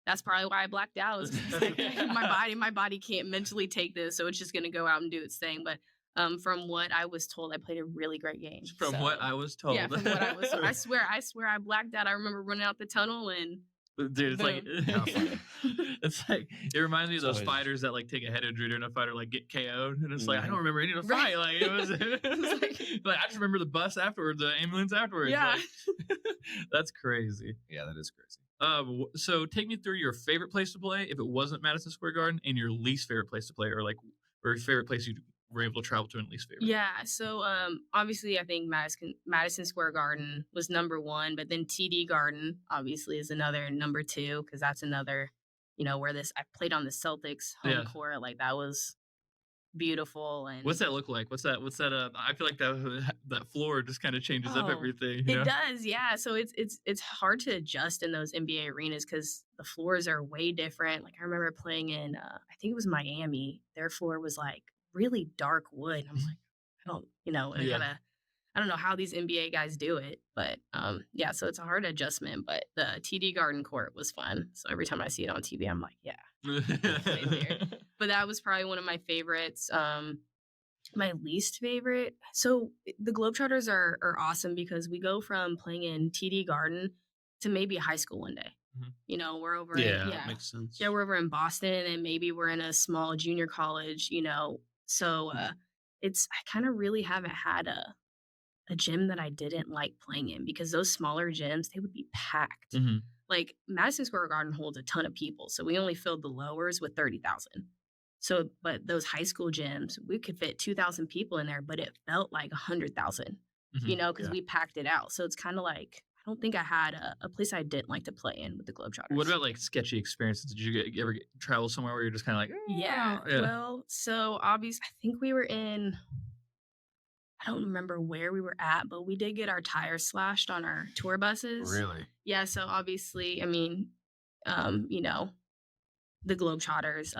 that's probably why I blacked out. It's like, my body can't mentally take this, so it's just gonna go out and do its thing. But from what I was told, I played a really great game. From So, what I was told. yeah, from what I was, I swear, I blacked out. I remember running out the tunnel and Dude, it's like How funny. it's like it reminds me of It's those always- fighters that like take a head injury during a fight or like get KO'd, and it's like I Mhm. don't remember any of the Right. fight. Like it was, like I just remember the bus afterwards, the ambulance afterwards. Yeah. Like, that's crazy. Yeah, that is crazy. So take me through your favorite place to play if it wasn't Madison Square Garden, and your least favorite place to play, or your favorite place you were able to travel to and least favorite. yeah. So obviously, I think Madison Square Garden was number one, but then TD Garden obviously is another number two because that's another, where I played on the Celtics home Yeah. court. Like that was beautiful. And What's that look like? What's that? I feel like that floor just kind of changes up Oh, everything. It does, yeah. So it's hard to adjust in those NBA arenas because the floors are way different. Like I remember playing in, I think it was Miami. Their floor was like really dark wood. I'm like, I don't know how these NBA guys do it, but yeah. So it's a hard adjustment. But the TD Garden court was fun. So every time I see it on TV, I'm like, yeah. there. But that was probably one of my favorites. My least favorite. So the Globetrotters are awesome because we go from playing in TD Garden to maybe high school one day. Mhm. We're over Yeah, in, that makes sense. yeah, we're over in Boston and maybe we're in a small junior college, So I kind of really haven't had a gym that I didn't like playing in because those smaller gyms, they would be packed. Mhm. Like Madison Square Garden holds a ton of people. So we only filled the lowers with 30,000. So, but those high school gyms, we could fit 2,000 people in there, but it felt like 100,000, Mhm. because we packed it out. So it's kind of like, I don't think I had a place I didn't like to play in with the Globetrotters. What about like sketchy experiences? Did you ever travel somewhere where you're just kind of like, Yeah. Well, so obviously, I think we were in, I don't remember where we were at, but we did get our tires slashed on our tour buses. Really? Yeah. So obviously, I mean, the Globetrotters,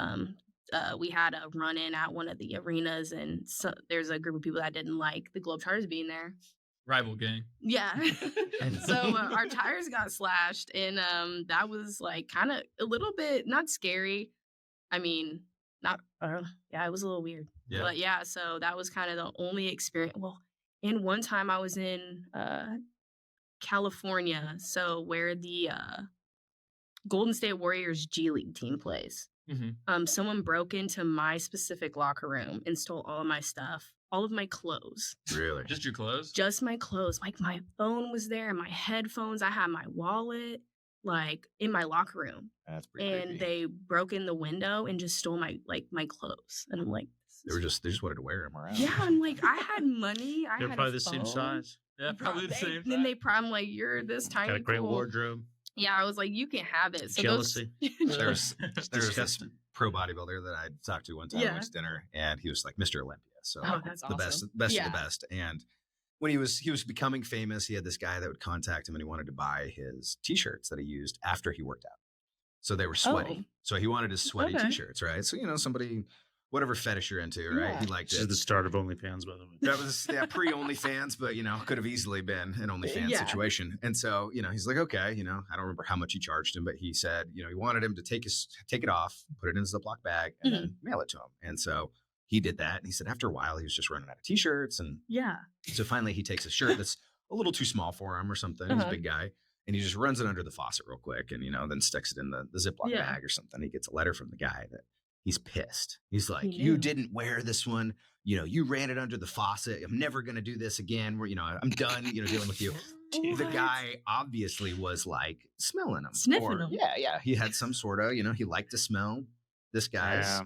we had a run in at one of the arenas, and so there's a group of people that didn't like the Globetrotters being there. rival gang? Yeah. So our tires got slashed, and that was like kind of a little bit not scary. I mean, not yeah, it was a little weird. Yeah. But yeah, so that was kind of the only experience. Well, and one time I was in California, so where the Golden State Warriors G League team plays. Mhm. Someone broke into my specific locker room and stole all of my stuff, all of my clothes. Really? Just your clothes? Just my clothes. Like my phone was there, my headphones. I had my wallet, like in my locker room, That's pretty and creepy. they broke in the window and just stole my clothes. And I'm like, They just wanted to wear them around. yeah. I'm like, I had money. I They're had probably a the same phone. size. Yeah, probably the same. Then they probably like, you're this tiny. Got a great cool. wardrobe. Yeah, I was like, you can have it. So Jealousy. There's this disgusting. pro bodybuilder that I talked to one time Yeah. at dinner, and he was like Mr. Olympia. So Oh, that's the best awesome. of Yeah. the best. And when he was becoming famous, he had this guy that would contact him, and he wanted to buy his t-shirts that he used after he worked out. So they were sweaty. Oh. So he wanted his sweaty Okay. t-shirts, right? So, somebody, whatever fetish you're into, right? Yeah. He liked This is it. the start of OnlyFans, by the way. That was pre-OnlyFans, but could have easily been an OnlyFans Yeah. situation. And so, he's like, okay, I don't remember how much he charged him, but he said, he wanted him to take it off, put it in his Ziploc bag, and then mail it to him. And so he did that. And he said after a while, he was just running out of t-shirts. And Yeah. so finally he takes a shirt that's a little too small for him or something. He's a big guy. And he just runs it under the faucet real quick and, then sticks it in the Ziploc bag or something. He gets a letter from the guy that he's pissed. He's like, you didn't wear this one. You ran it under the faucet. I'm never going to do this again. Where, I'm done, dealing with you. The guy obviously was like smelling them. Sniffing them. Yeah. He had some sort of, he liked to smell this guy's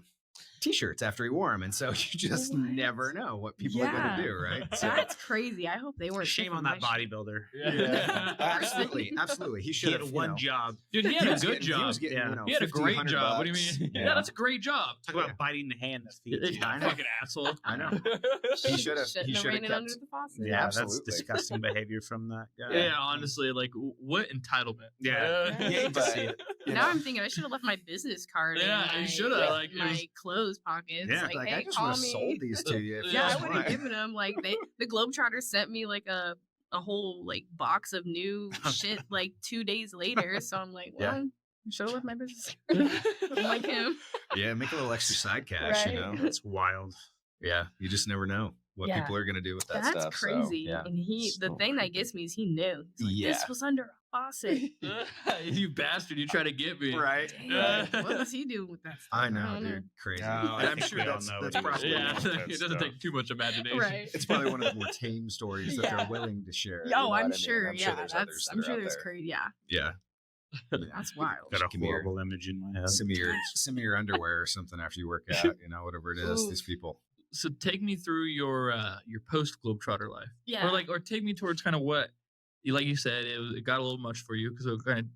t-shirts after he wore them. And so you just never know what people are going to do, right? So, That's crazy. I hope they weren't. Shame on that bodybuilder. Yeah. Absolutely. He should He had have one job. Dude, he had a good job. He was getting, He had a great $1,500 job. What do you mean? Yeah, that's a great job. Talk about biting the hand that feeds you. I know. Fucking asshole. I know. He should have. He should have ran it under kept. the faucet. Yeah, Absolutely. that's disgusting behavior from that guy. Yeah, honestly, like what entitlement? Yeah. You hate to see it. Now I'm thinking I should have left my business card. Yeah, in you my, shoulda, like, it my was- clothes pockets. Yeah. Like, Like, hey, I just call would have me. sold these to you. If Yeah, you I would have given them like the Globetrotters sent me like a whole like box of new shit like 2 days later. So I'm like, well, I should have left my business. I'm like him. Yeah, make a little extra side cash. Right. That's wild. Yeah, you just never know what Yeah. people are going to do with that That's stuff. so, crazy. yeah. And the So thing that creepy. gets me is he knew. He's like, Yeah. This was under a faucet. You bastard! You try to get me. Right. Damn, what was he doing with that stuff? I know, don't dude. Crazy. No, and I I'm think sure we all that's, know that's what he was probably doing. Yeah, That it doesn't stuff. take too much imagination. Right. it's probably one of the more tame stories that Yeah. they're willing to share. Yo, you know what I I'm mean? sure. I'm Yeah, there's that's. others I'm that are sure out there's there. crazy. Yeah, Yeah. that's wild. Got a Give me your- horrible image in my head. Some of your underwear or something after you work out, whatever it is. Oof. These people. So take me through your post Globetrotter life, Yeah. or take me towards kind of what, like you said, it got a little much for you because it kind of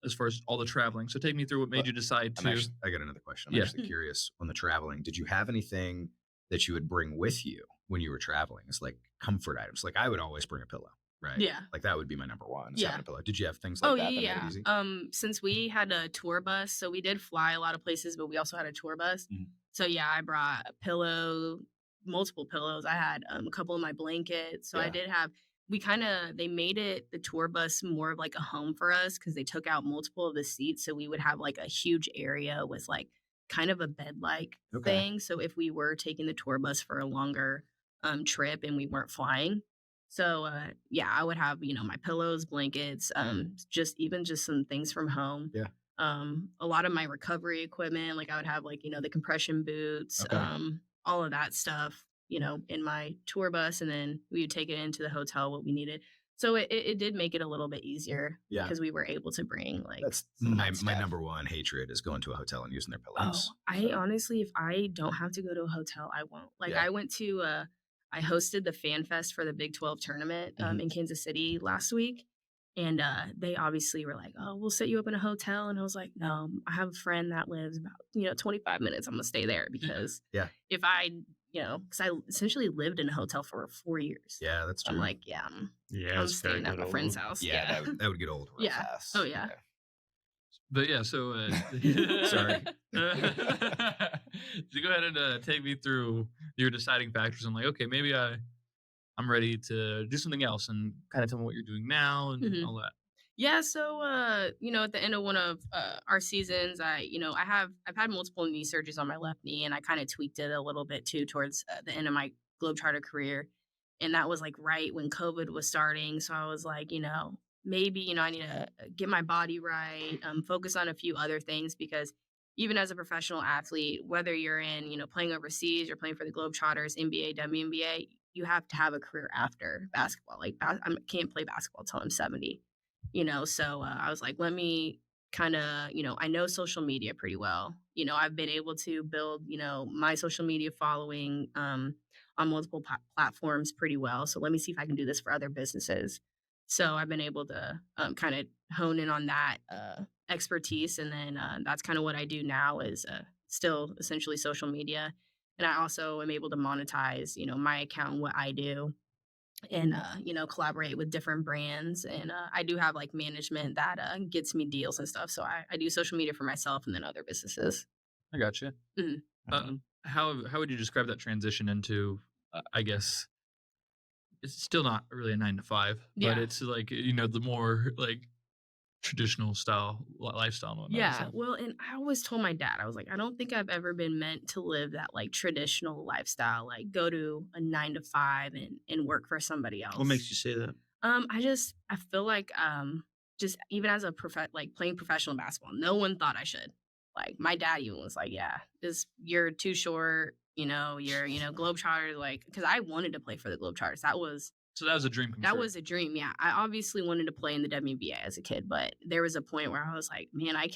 as far as all the traveling. So take me through what made you decide to. I got another question. I'm Yeah. actually curious on the traveling. Did you have anything that you would bring with you when you were traveling? It's like comfort items. Like I would always bring a pillow, right? Yeah. Like that would be my number one. Is Yeah. having a pillow. Did you have things like Oh that? yeah, that made it yeah. easy? Since we had a tour bus, so we did fly a lot of places, but we also had a tour bus. Mhm. So yeah, I brought a pillow, multiple pillows. I had a couple of my blankets. So I Yeah. did have. They made the tour bus more of like a home for us because they took out multiple of the seats. So we would have like a huge area with like kind of a bed like Okay. thing. So if we were taking the tour bus for a longer trip and we weren't flying. So yeah, I would have, my pillows, blankets, just some things from home. Yeah. A lot of my recovery equipment, like I would have like, the compression boots, Okay. all of that stuff, in my tour bus, and then we would take it into the hotel what we needed. So it did make it a little bit easier Yeah. because we were able to bring like That's some of my that stuff. number one hatred is going to a hotel and using their Oh, pillows. I honestly, if I don't have to go to a hotel, I won't. Like Yeah. I went to I hosted the Fan Fest for the Big 12 tournament Mhm. in Kansas City last week. And they obviously were like, oh, we'll set you up in a hotel. And I was like, no, I have a friend that lives about, 25 minutes. I'm going to stay there because Yeah. if I, because I essentially lived in a hotel for 4 years. Yeah, that's true. I'm like, yeah, Yeah, I'm it's very staying at good my friend's old. house. yeah, that would get old real Yeah. fast. Oh, yeah. But yeah, so Sorry. So go ahead and take me through your deciding factors. I'm like, okay, maybe I'm ready to do something else, and kind of tell me what you're doing now and Mhm. all that. Yeah, so at the end of one of our seasons, I've had multiple knee surgeries on my left knee, and I kind of tweaked it a little bit too towards the end of my Globetrotter career, and that was like right when COVID was starting. So I was like, maybe I need to get my body right, focus on a few other things because even as a professional athlete, whether you're in playing overseas, you're playing for the Globetrotters, NBA, WNBA, you have to have a career after basketball. Like I can't play basketball till I'm 70. So I was like, let me kind of, I know social media pretty well. I've been able to build, my social media following on multiple platforms pretty well. So let me see if I can do this for other businesses. So I've been able to kind of hone in on that expertise. And then that's kind of what I do now is still essentially social media. And I also am able to monetize, my account and what I do. and collaborate with different brands. And I do have like management that gets me deals and stuff. So I do social media for myself and then other businesses. I got you. Mhm. How would you describe that transition into? I guess it's still not really a 9 to 5, but Yeah. it's like the more like traditional style lifestyle and whatnot. Yeah, So. well, and I always told my dad, I was like, I don't think I've ever been meant to live that like traditional lifestyle, like go to a 9 to 5 and work for somebody else. What makes you say that? I feel like just even as a like playing professional basketball, no one thought I should. Like my dad even was like, yeah, just you're too short, you're Globetrotters, like because I wanted to play for the Globetrotters. So that was a dream come That true. was a dream, yeah. I obviously wanted to play in the WNBA as a kid, but there was a point where I was like, man, I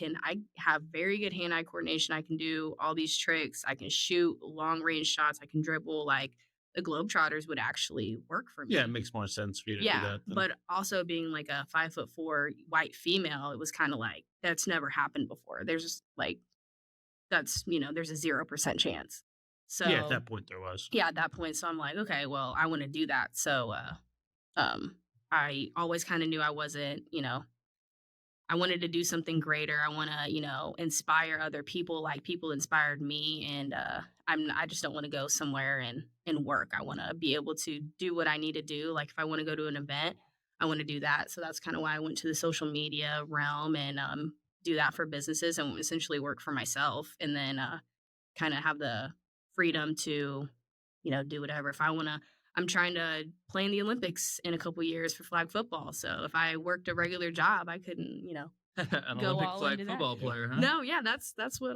have very good hand-eye coordination. I can do all these tricks. I can shoot long-range shots. I can dribble. Like the Globetrotters would actually work for me. Yeah, it makes more sense for you to do Yeah, that. but also being like a 5'4" white female, it was kind of like that's never happened before. There's just like there's a 0% chance. So yeah, at that point there was. Yeah, at that point. So I'm like, okay, well, I want to do that. So I always kind of knew I wasn't, I wanted to do something greater. I want to, inspire other people like people inspired me. And I just don't want to go somewhere and work. I want to be able to do what I need to do. Like if I want to go to an event, I want to do that. So that's kind of why I went to the social media realm and do that for businesses and essentially work for myself. And then kind of have the freedom to, do whatever. If I want to, I'm trying to play in the Olympics in a couple years for flag football. So if I worked a regular job, I couldn't, An go Olympic all flag into that. football player, huh? No, yeah, that's what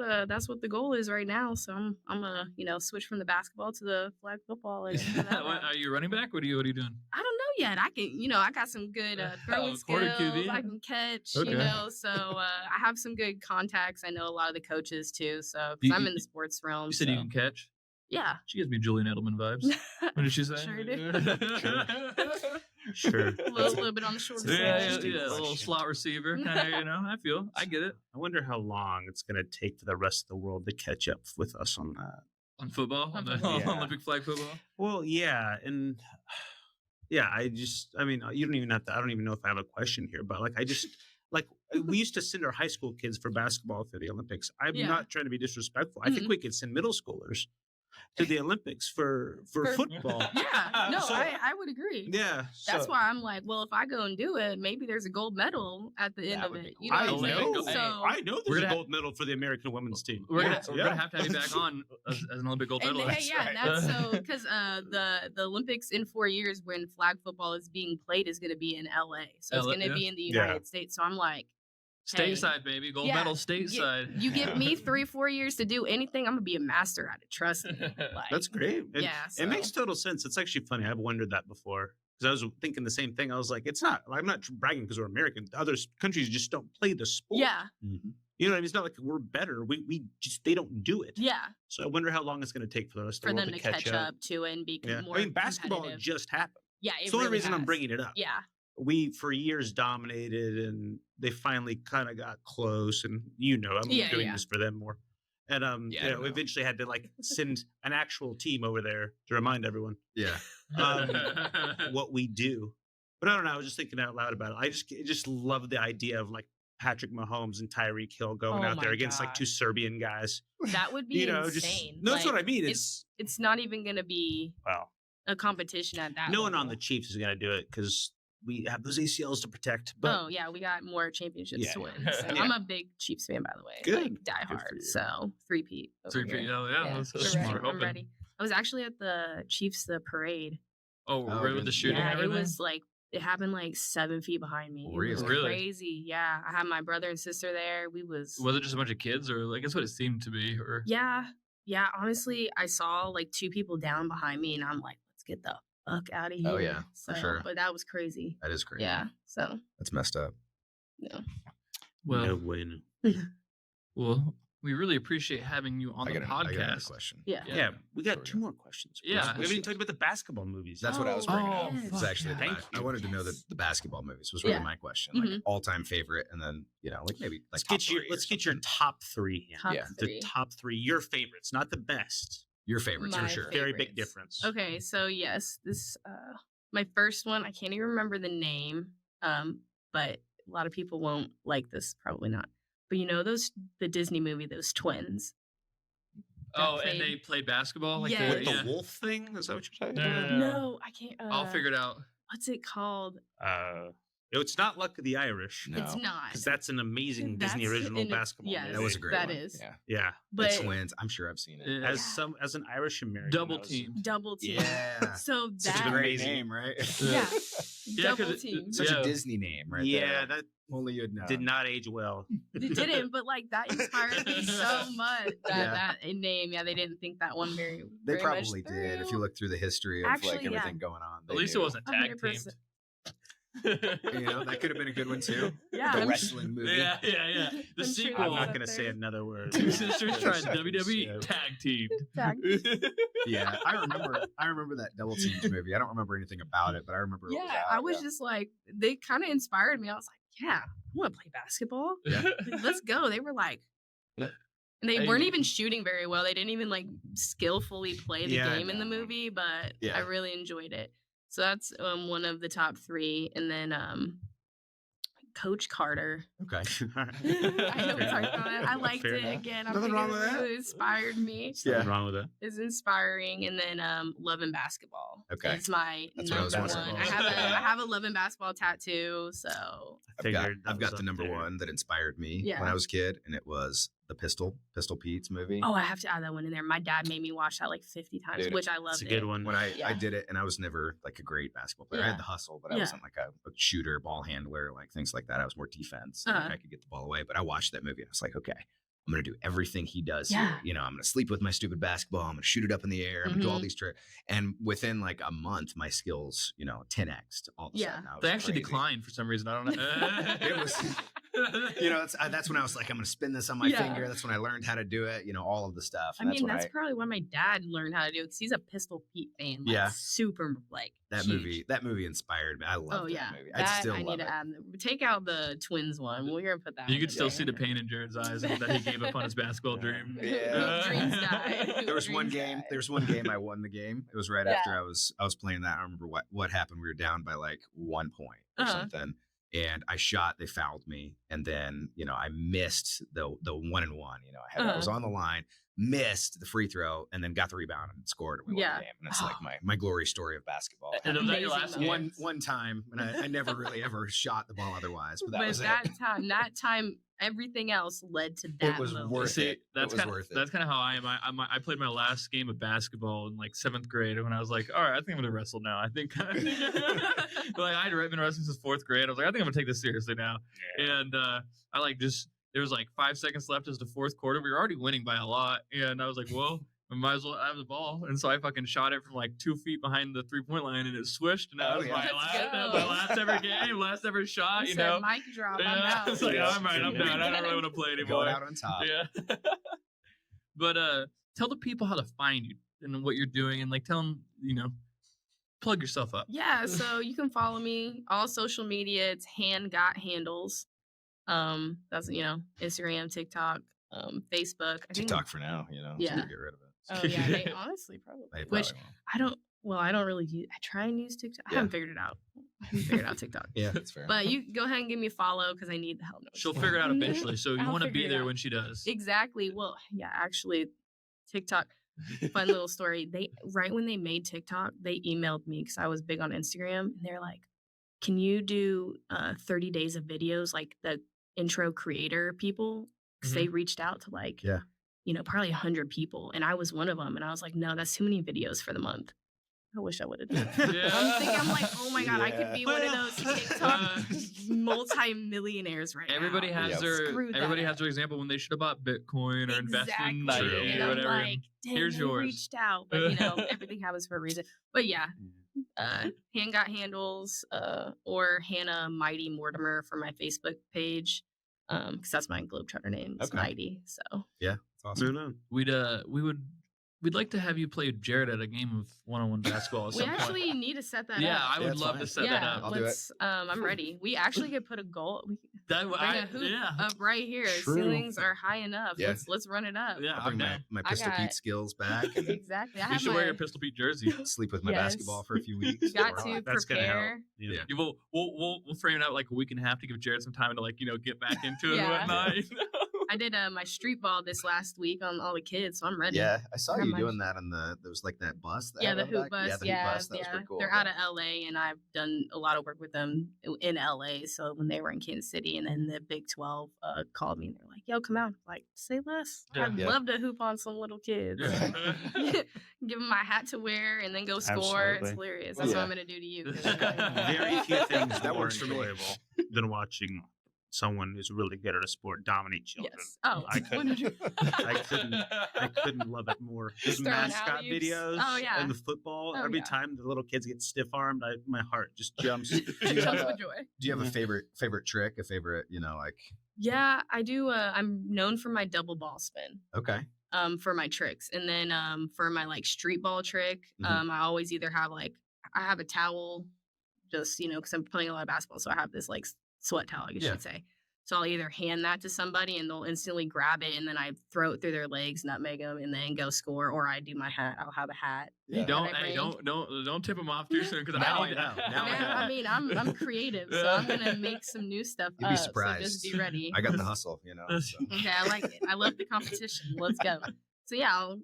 the goal is right now. So I'm gonna, switch from the basketball to the flag football. And do that route. Are you running back? What are you doing? I don't know yet. I can, I got some good throwing quarter skills. QB? I can catch, Okay. So I have some good contacts. I know a lot of the coaches too. So 'cause You- I'm in the sports realm. You said so. you can catch. Yeah. She gives me Julian Edelman vibes. What did she say? Sure do. Sure. a little bit on the shorter Yeah, side. a little slot receiver, kind of. I get it. I wonder how long it's going to take for the rest of the world to catch up with us on that. On football, On the football. Yeah. Olympic flag football. Well, yeah, and yeah, I mean, you don't even have to. I don't even know if I have a question here, but like, we used to send our high school kids for basketball for the Olympics. I'm Yeah. not trying to be disrespectful. I think we could send middle schoolers to the Olympics for football. Yeah, no, So- I would agree. Yeah, That's so- why I'm like, well, if I go and do it, maybe there's a gold medal at the end That of would be it. cool. You know I what I'm know. saying? So, I know We're there's a gonna- gold medal for the American women's team. We're Yeah. gonna have to have you back on as an Olympic gold and medalist. hey, yeah, that's so because the Olympics in 4 years when flag football is being played is going to be in LA, so it's LA, going to yeah. be in the Yeah. United States. So I'm like, Stateside, baby, gold Yeah, medal stateside. you give me 3-4 years to do anything, I'm gonna be a master at it. Trust me. Like, That's great. And Yeah, it makes total sense. It's actually funny. I've wondered that before because I was thinking the same thing. I was like, I'm not bragging because we're American. Other countries just don't play the sport. Yeah, You know what I mean? It's not like we're better. We just, they don't do it. yeah, So I wonder how long it's going to take for the rest for of the world them to catch up to it and be Yeah. more. I mean, basketball competitive. just happened. Yeah, It's the only really reason I'm has. bringing it up. Yeah, We, for years, dominated and they finally kind of got close. And, I'm Yeah, doing yeah. this for them more. And, Yeah, I don't know. eventually had to like send an actual team over there to remind everyone Yeah. what we do. But I don't know. I was just thinking out loud about it. I just love the idea of like Patrick Mahomes and Tyreek Hill going Oh out there my against like God. two Serbian guys. that would be Just insane. no, that's what I Like, mean. It's not even gonna be Wow. a competition at that. No one on level. the Chiefs is going to do it because we have those ACLs to protect. But Oh yeah, we got more championships Yeah. to win. So Yeah. I'm a big Chiefs fan, by the way. Good. Like die Good for hard. you. So 3-peat. over Three-peat, here. yeah, that's we're smart. ready. I'm Hoping. ready. I was actually at the Chiefs parade. Oh, Oh, right with the good. shooting Yeah, and it everything. was like it happened like 7 feet behind me. It was Really? crazy. Yeah, I had my brother and sister there. We was yeah. Honestly, I saw like 2 people down behind me, and I'm like, let's get the fuck out of here. Oh, yeah, for sure. But that was crazy. That is great. Yeah. So That's messed up. yeah. well, no win. well, we really appreciate having you on I the got another podcast. question. Yeah. Yeah, we got Sorry. 2 more questions. Yeah. We haven't even talked about the basketball movies. That's what I was Oh, bringing up. yes. It's actually Thank I you. wanted to know the basketball movies was really Yeah. my question. Like Mhm. all-time favorite, and then like maybe like Let's top get your three or your something. top 3. Hannah. Top Yeah. The 3. top 3, your favorites, not the best. Your favorites My for sure. Very big favorites. difference. Okay, so yes, this My first one, I can't even remember the name, but a lot of people won't like this, probably not. But the Disney movie, those twins. Oh, and they played basketball? Like Yeah. With the wolf thing? Is that what you're talking about? No, I can't. I'll figure it out. What's it called? It's not Luck of the Irish. No. It's not. Because that's an amazing Disney original basketball yes, movie. That was a great that one. is. Yeah. But The Twins. I'm sure I've seen it. Yeah. As an Irish American. Double I was- team. Double team. Yeah. So Such that a great amazing. name, right? yeah, Yeah, 'cause double it- team. Such Yeah. a Disney name, right? Yeah, there. that Only you'd know. did not age well. It didn't, but like that inspired me so much. That name, they didn't think that one very. They very probably much did. If you through. look through the history of Actually, like everything going on, At least it knew. wasn't tag 100%. teamed. That could have been a good one too. Yeah, The I'm wrestling movie. Yeah. The I'm sure I'm sequel. it's not up going to say there. another word. Two sisters tried Yeah. WWE tag teamed. Yeah, I remember that Double Teams movie. I don't remember anything about it, but I remember. it was out, I was just like, they kind of inspired me. I was like, yeah, I want to play basketball. Yeah. Like, let's go. They were like, and they Hey. weren't even shooting very well. They didn't even like skillfully play the Yeah, game in the no. movie, but Yeah. I really enjoyed it. So that's one of the top 3, and then Coach Carter. Okay. I know we talked about it. I liked Fair it enough. again. I Nothing think wrong with that. It inspired me. Nothing wrong with it. It's inspiring, and then Love and Basketball. Okay. It's my That's what I was number wondering. one. I have a Love and Basketball tattoo, so I've got Figured that the was number up there. one that inspired me Yeah. when I was a kid, and it was the Pistol Pete's movie. I have to add that one in there. My dad made me watch that like 50 times, Dude, which I loved. It's a good it. one. When I Yeah. did it, and I was never like a great basketball player. I Yeah. had the hustle, but I Yeah. wasn't like a shooter, ball handler, like things like that. I was more defense. Like, Uh-huh. I could get the ball away. But I watched that movie, and I was like, okay, I'm gonna do everything he does Yeah. here. I'm gonna sleep with my stupid basketball. I'm gonna shoot it up in the air. I'm gonna do all Mhm. these tricks. And within like a month, my skills, 10x'd all of a Yeah. sudden. I was They actually crazy. declined for some reason. I don't know. It was, that's when I was like, I'm gonna spin this on my Yeah. finger. That's when I learned how to do it. All of the stuff. I And mean, when that's probably when my dad learned how to do it because he's a Pistol Pete fan. Like, Yeah. super like that huge. movie inspired me. I love Oh that yeah, movie. that still I love need it. to add. Take out the twins one. We're gonna put that. You one could still in see the there. pain in Jared's eyes that he gave up on his basketball dream. Yeah. Dreams die. There was one Dreams game. die. There was one game I won the game. It was right Yeah. after I was playing that. I remember what happened. We were down by like 1 point or Uh-huh. something, and I shot. They fouled me, and then I missed the 1-and-1. I was on the line, missed the free throw, and then got the rebound and scored. And we won Yeah. the game, and that's like my glory story of basketball. And was that your last Amazing game? one time, and I never really ever shot the ball otherwise. But that But was that time, everything else led to that. was moment. worth See, it. that's It was kind worth it. That's kind of how I am. I played my last game of basketball in like 7th grade when I was like, all right, I think I'm gonna wrestle now. I think like I'd been wrestling since 4th grade. I was like, I think I'm gonna take this seriously now. And I like there was like 5 seconds left as the 4th quarter. We were already winning by a lot, and I was like, well, I might as well have the ball. And so I fucking shot it from like 2 feet behind the 3-point line, and it swished. And that Oh, was yeah. my Let's last go. ever game, last ever shot. You You said, know. mic drop. I'm Yeah, out. it's like, Yeah. all right, I'm done. I don't really want to play anymore. Going out on top. Yeah. But tell the people how to find you and what you're doing, and like tell them, plug yourself up. Yeah, so you can follow me all social media. It's Got Handles. That's Instagram, TikTok, Facebook. I think TikTok for now. Yeah. Get rid of it. Oh yeah, they honestly probably. They Which probably won't. I don't really use. I try and use TikTok. I Yeah. haven't figured it out. I haven't figured out TikTok. Yeah, that's fair. But you go ahead and give me a follow because I need the help. No, She'll just figure it out kidding. eventually. So you I'll want to be figure it there out. when she does. Exactly. Well, yeah, actually, TikTok. Fun little story. Right when they made TikTok, they emailed me because I was big on Instagram, and they're like, "Can you do 30 days of videos like the intro creator people?" Because they reached out to like, Yeah. probably 100 people, and I was one of them. And I was like, "No, that's too many videos for the month." I wish I would have done it. I'm like, oh my god, I could be one of those TikTok multi-millionaires right Everybody now. has Screw everybody that. has their example when they should have bought Bitcoin or invested in like True. And or I'm whatever. like, dang, Here's they yours. reached out, but everything happens for a reason. But yeah, Got Handles, or Hannah Mighty Mortimer for my Facebook page, because that's my Globetrotter name. It's Okay. Mighty. So Yeah, it's awesome. We'd like to have you play with Jared at a game of one-on-one basketball at we some actually point. need to set that Yeah, up. I would that's love fine. to set that Yeah, up. I'll do it. I'm ready. We actually could put a goal. That Bring a hoop yeah. up right here. True. Ceilings are high enough. Yeah. Let's run it up. Yeah, I'll bring I'm my down. I Pistol got- Pete skills back and Exactly. I You have should my wear your Pistol Pete jersey. sleep with my Yes. basketball for a few weeks. got We're to on. That's gonna help. prepare. Yeah. We'll frame it out like a week and a half to give Jared some time to get back into it Yeah. and whatnot. I did my street ball this last week on all the kids, so I'm ready. Yeah, I saw How you much? doing that on there was like that bus. That Yeah, had the on hoop back. bus. Yeah, the Yeah, hoop bus. That was pretty cool. They're out of LA, and I've done a lot of work with them in LA. So when they were in Kansas City, and then the Big 12 called me, and they're like, "Yo, come out!" I'm like, say less. Yeah. I'd Yeah. love to hoop on some little kids. Give them my hat to wear, and then go score. Absolutely. It's hilarious. That's what Yeah. I'm gonna do to you. 'cause Very few things That works for me. enjoyable than watching someone who's really good at a sport dominate children. Yes. Oh, I couldn't. 100%. I couldn't love it more. Those Just throwing mascot alley-oops. videos Oh, yeah. and the football. Oh, Every yeah. time the little kids get stiff armed, my heart just jumps. Do you Jumps have with a, joy. do you have a Yeah. favorite trick? A favorite, like Yeah, I do. I'm known for my double ball spin. okay. For my tricks, and then for my like street ball trick, Mhm. I always either have I have a towel, just because I'm playing a lot of basketball, so I have this like sweat towel, I guess you Yeah. could say. So I'll either hand that to somebody and they'll instantly grab it, and then I throw it through their legs, nutmeg them, and then go score. Or I do my hat. I'll have a hat. Yeah. Don't tip them off too soon because Now I I know. Now I Man, know. I mean, I'm creative, so I'm gonna make some new stuff You'd be up. surprised. So just be ready. I got the hustle, so. Okay, I like it. I love the competition. Let's go. So yeah,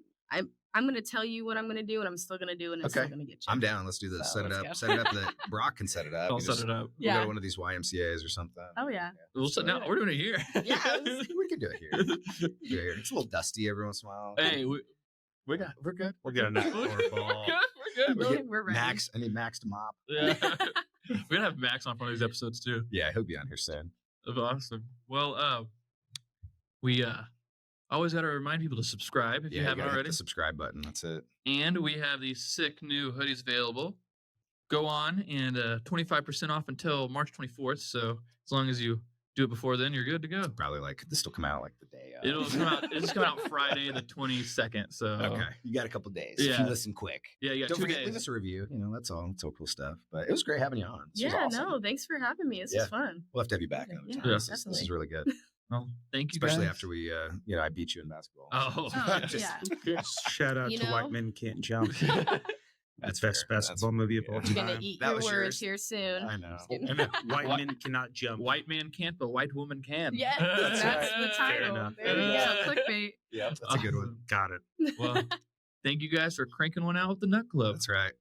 I'm gonna tell you what I'm gonna do, and I'm still gonna do it, and it's still Okay. gonna get you. I'm down. Let's do this. So Set it let's up. go. Set it up that Brock can set it up. I'll We set just- it up. We'll go Yeah. to one of these YMCA's or something. Oh yeah. We're doing it here. Yes. We can do it here. We can do it here. It's a little dusty every once in a while. Hey, we're good. We'll get a net or ball. We're good. We get We're ready. Max. I need Max to mop. Yeah. We're gonna have Max on one of these episodes too. Yeah, he'll be on here soon. That's awesome. Well, we always got to remind people to subscribe if you haven't gotta hit already. the subscribe button. That's it. And we have these sick new hoodies available. Go on and 25% off until March 24th. So as long as you do it before then, you're good to go. Probably this will come out like the day. It'll come out. It's coming out Friday the 22nd. So Okay, you got a couple days. If Yeah. you listen quick. yeah, you got Don't 2 forget, days. leave us a review. That's all. It's all cool stuff. But it was great having you on. This was Yeah, awesome. no, thanks for having me. This Yeah. was fun. We'll have to have you back another Yeah, time. This is definitely. really good, Well, thank you, especially guys. after we, I beat you in basketball. Oh, Oh, Just- yeah. Shout out You to know? White Men Can't Jump. That's Best fair. basketball movie of all yeah. You're gonna time. eat That your was words yours. here soon. I know. Just kidding. And then White What? men cannot jump. white man can't, but white woman can. Yes, That's that's right. the title. enough. There you Yeah. go. Clickbait. Yeah, that's a good one. Got it. Well, thank you guys for cranking one out with the Nut Club. That's right.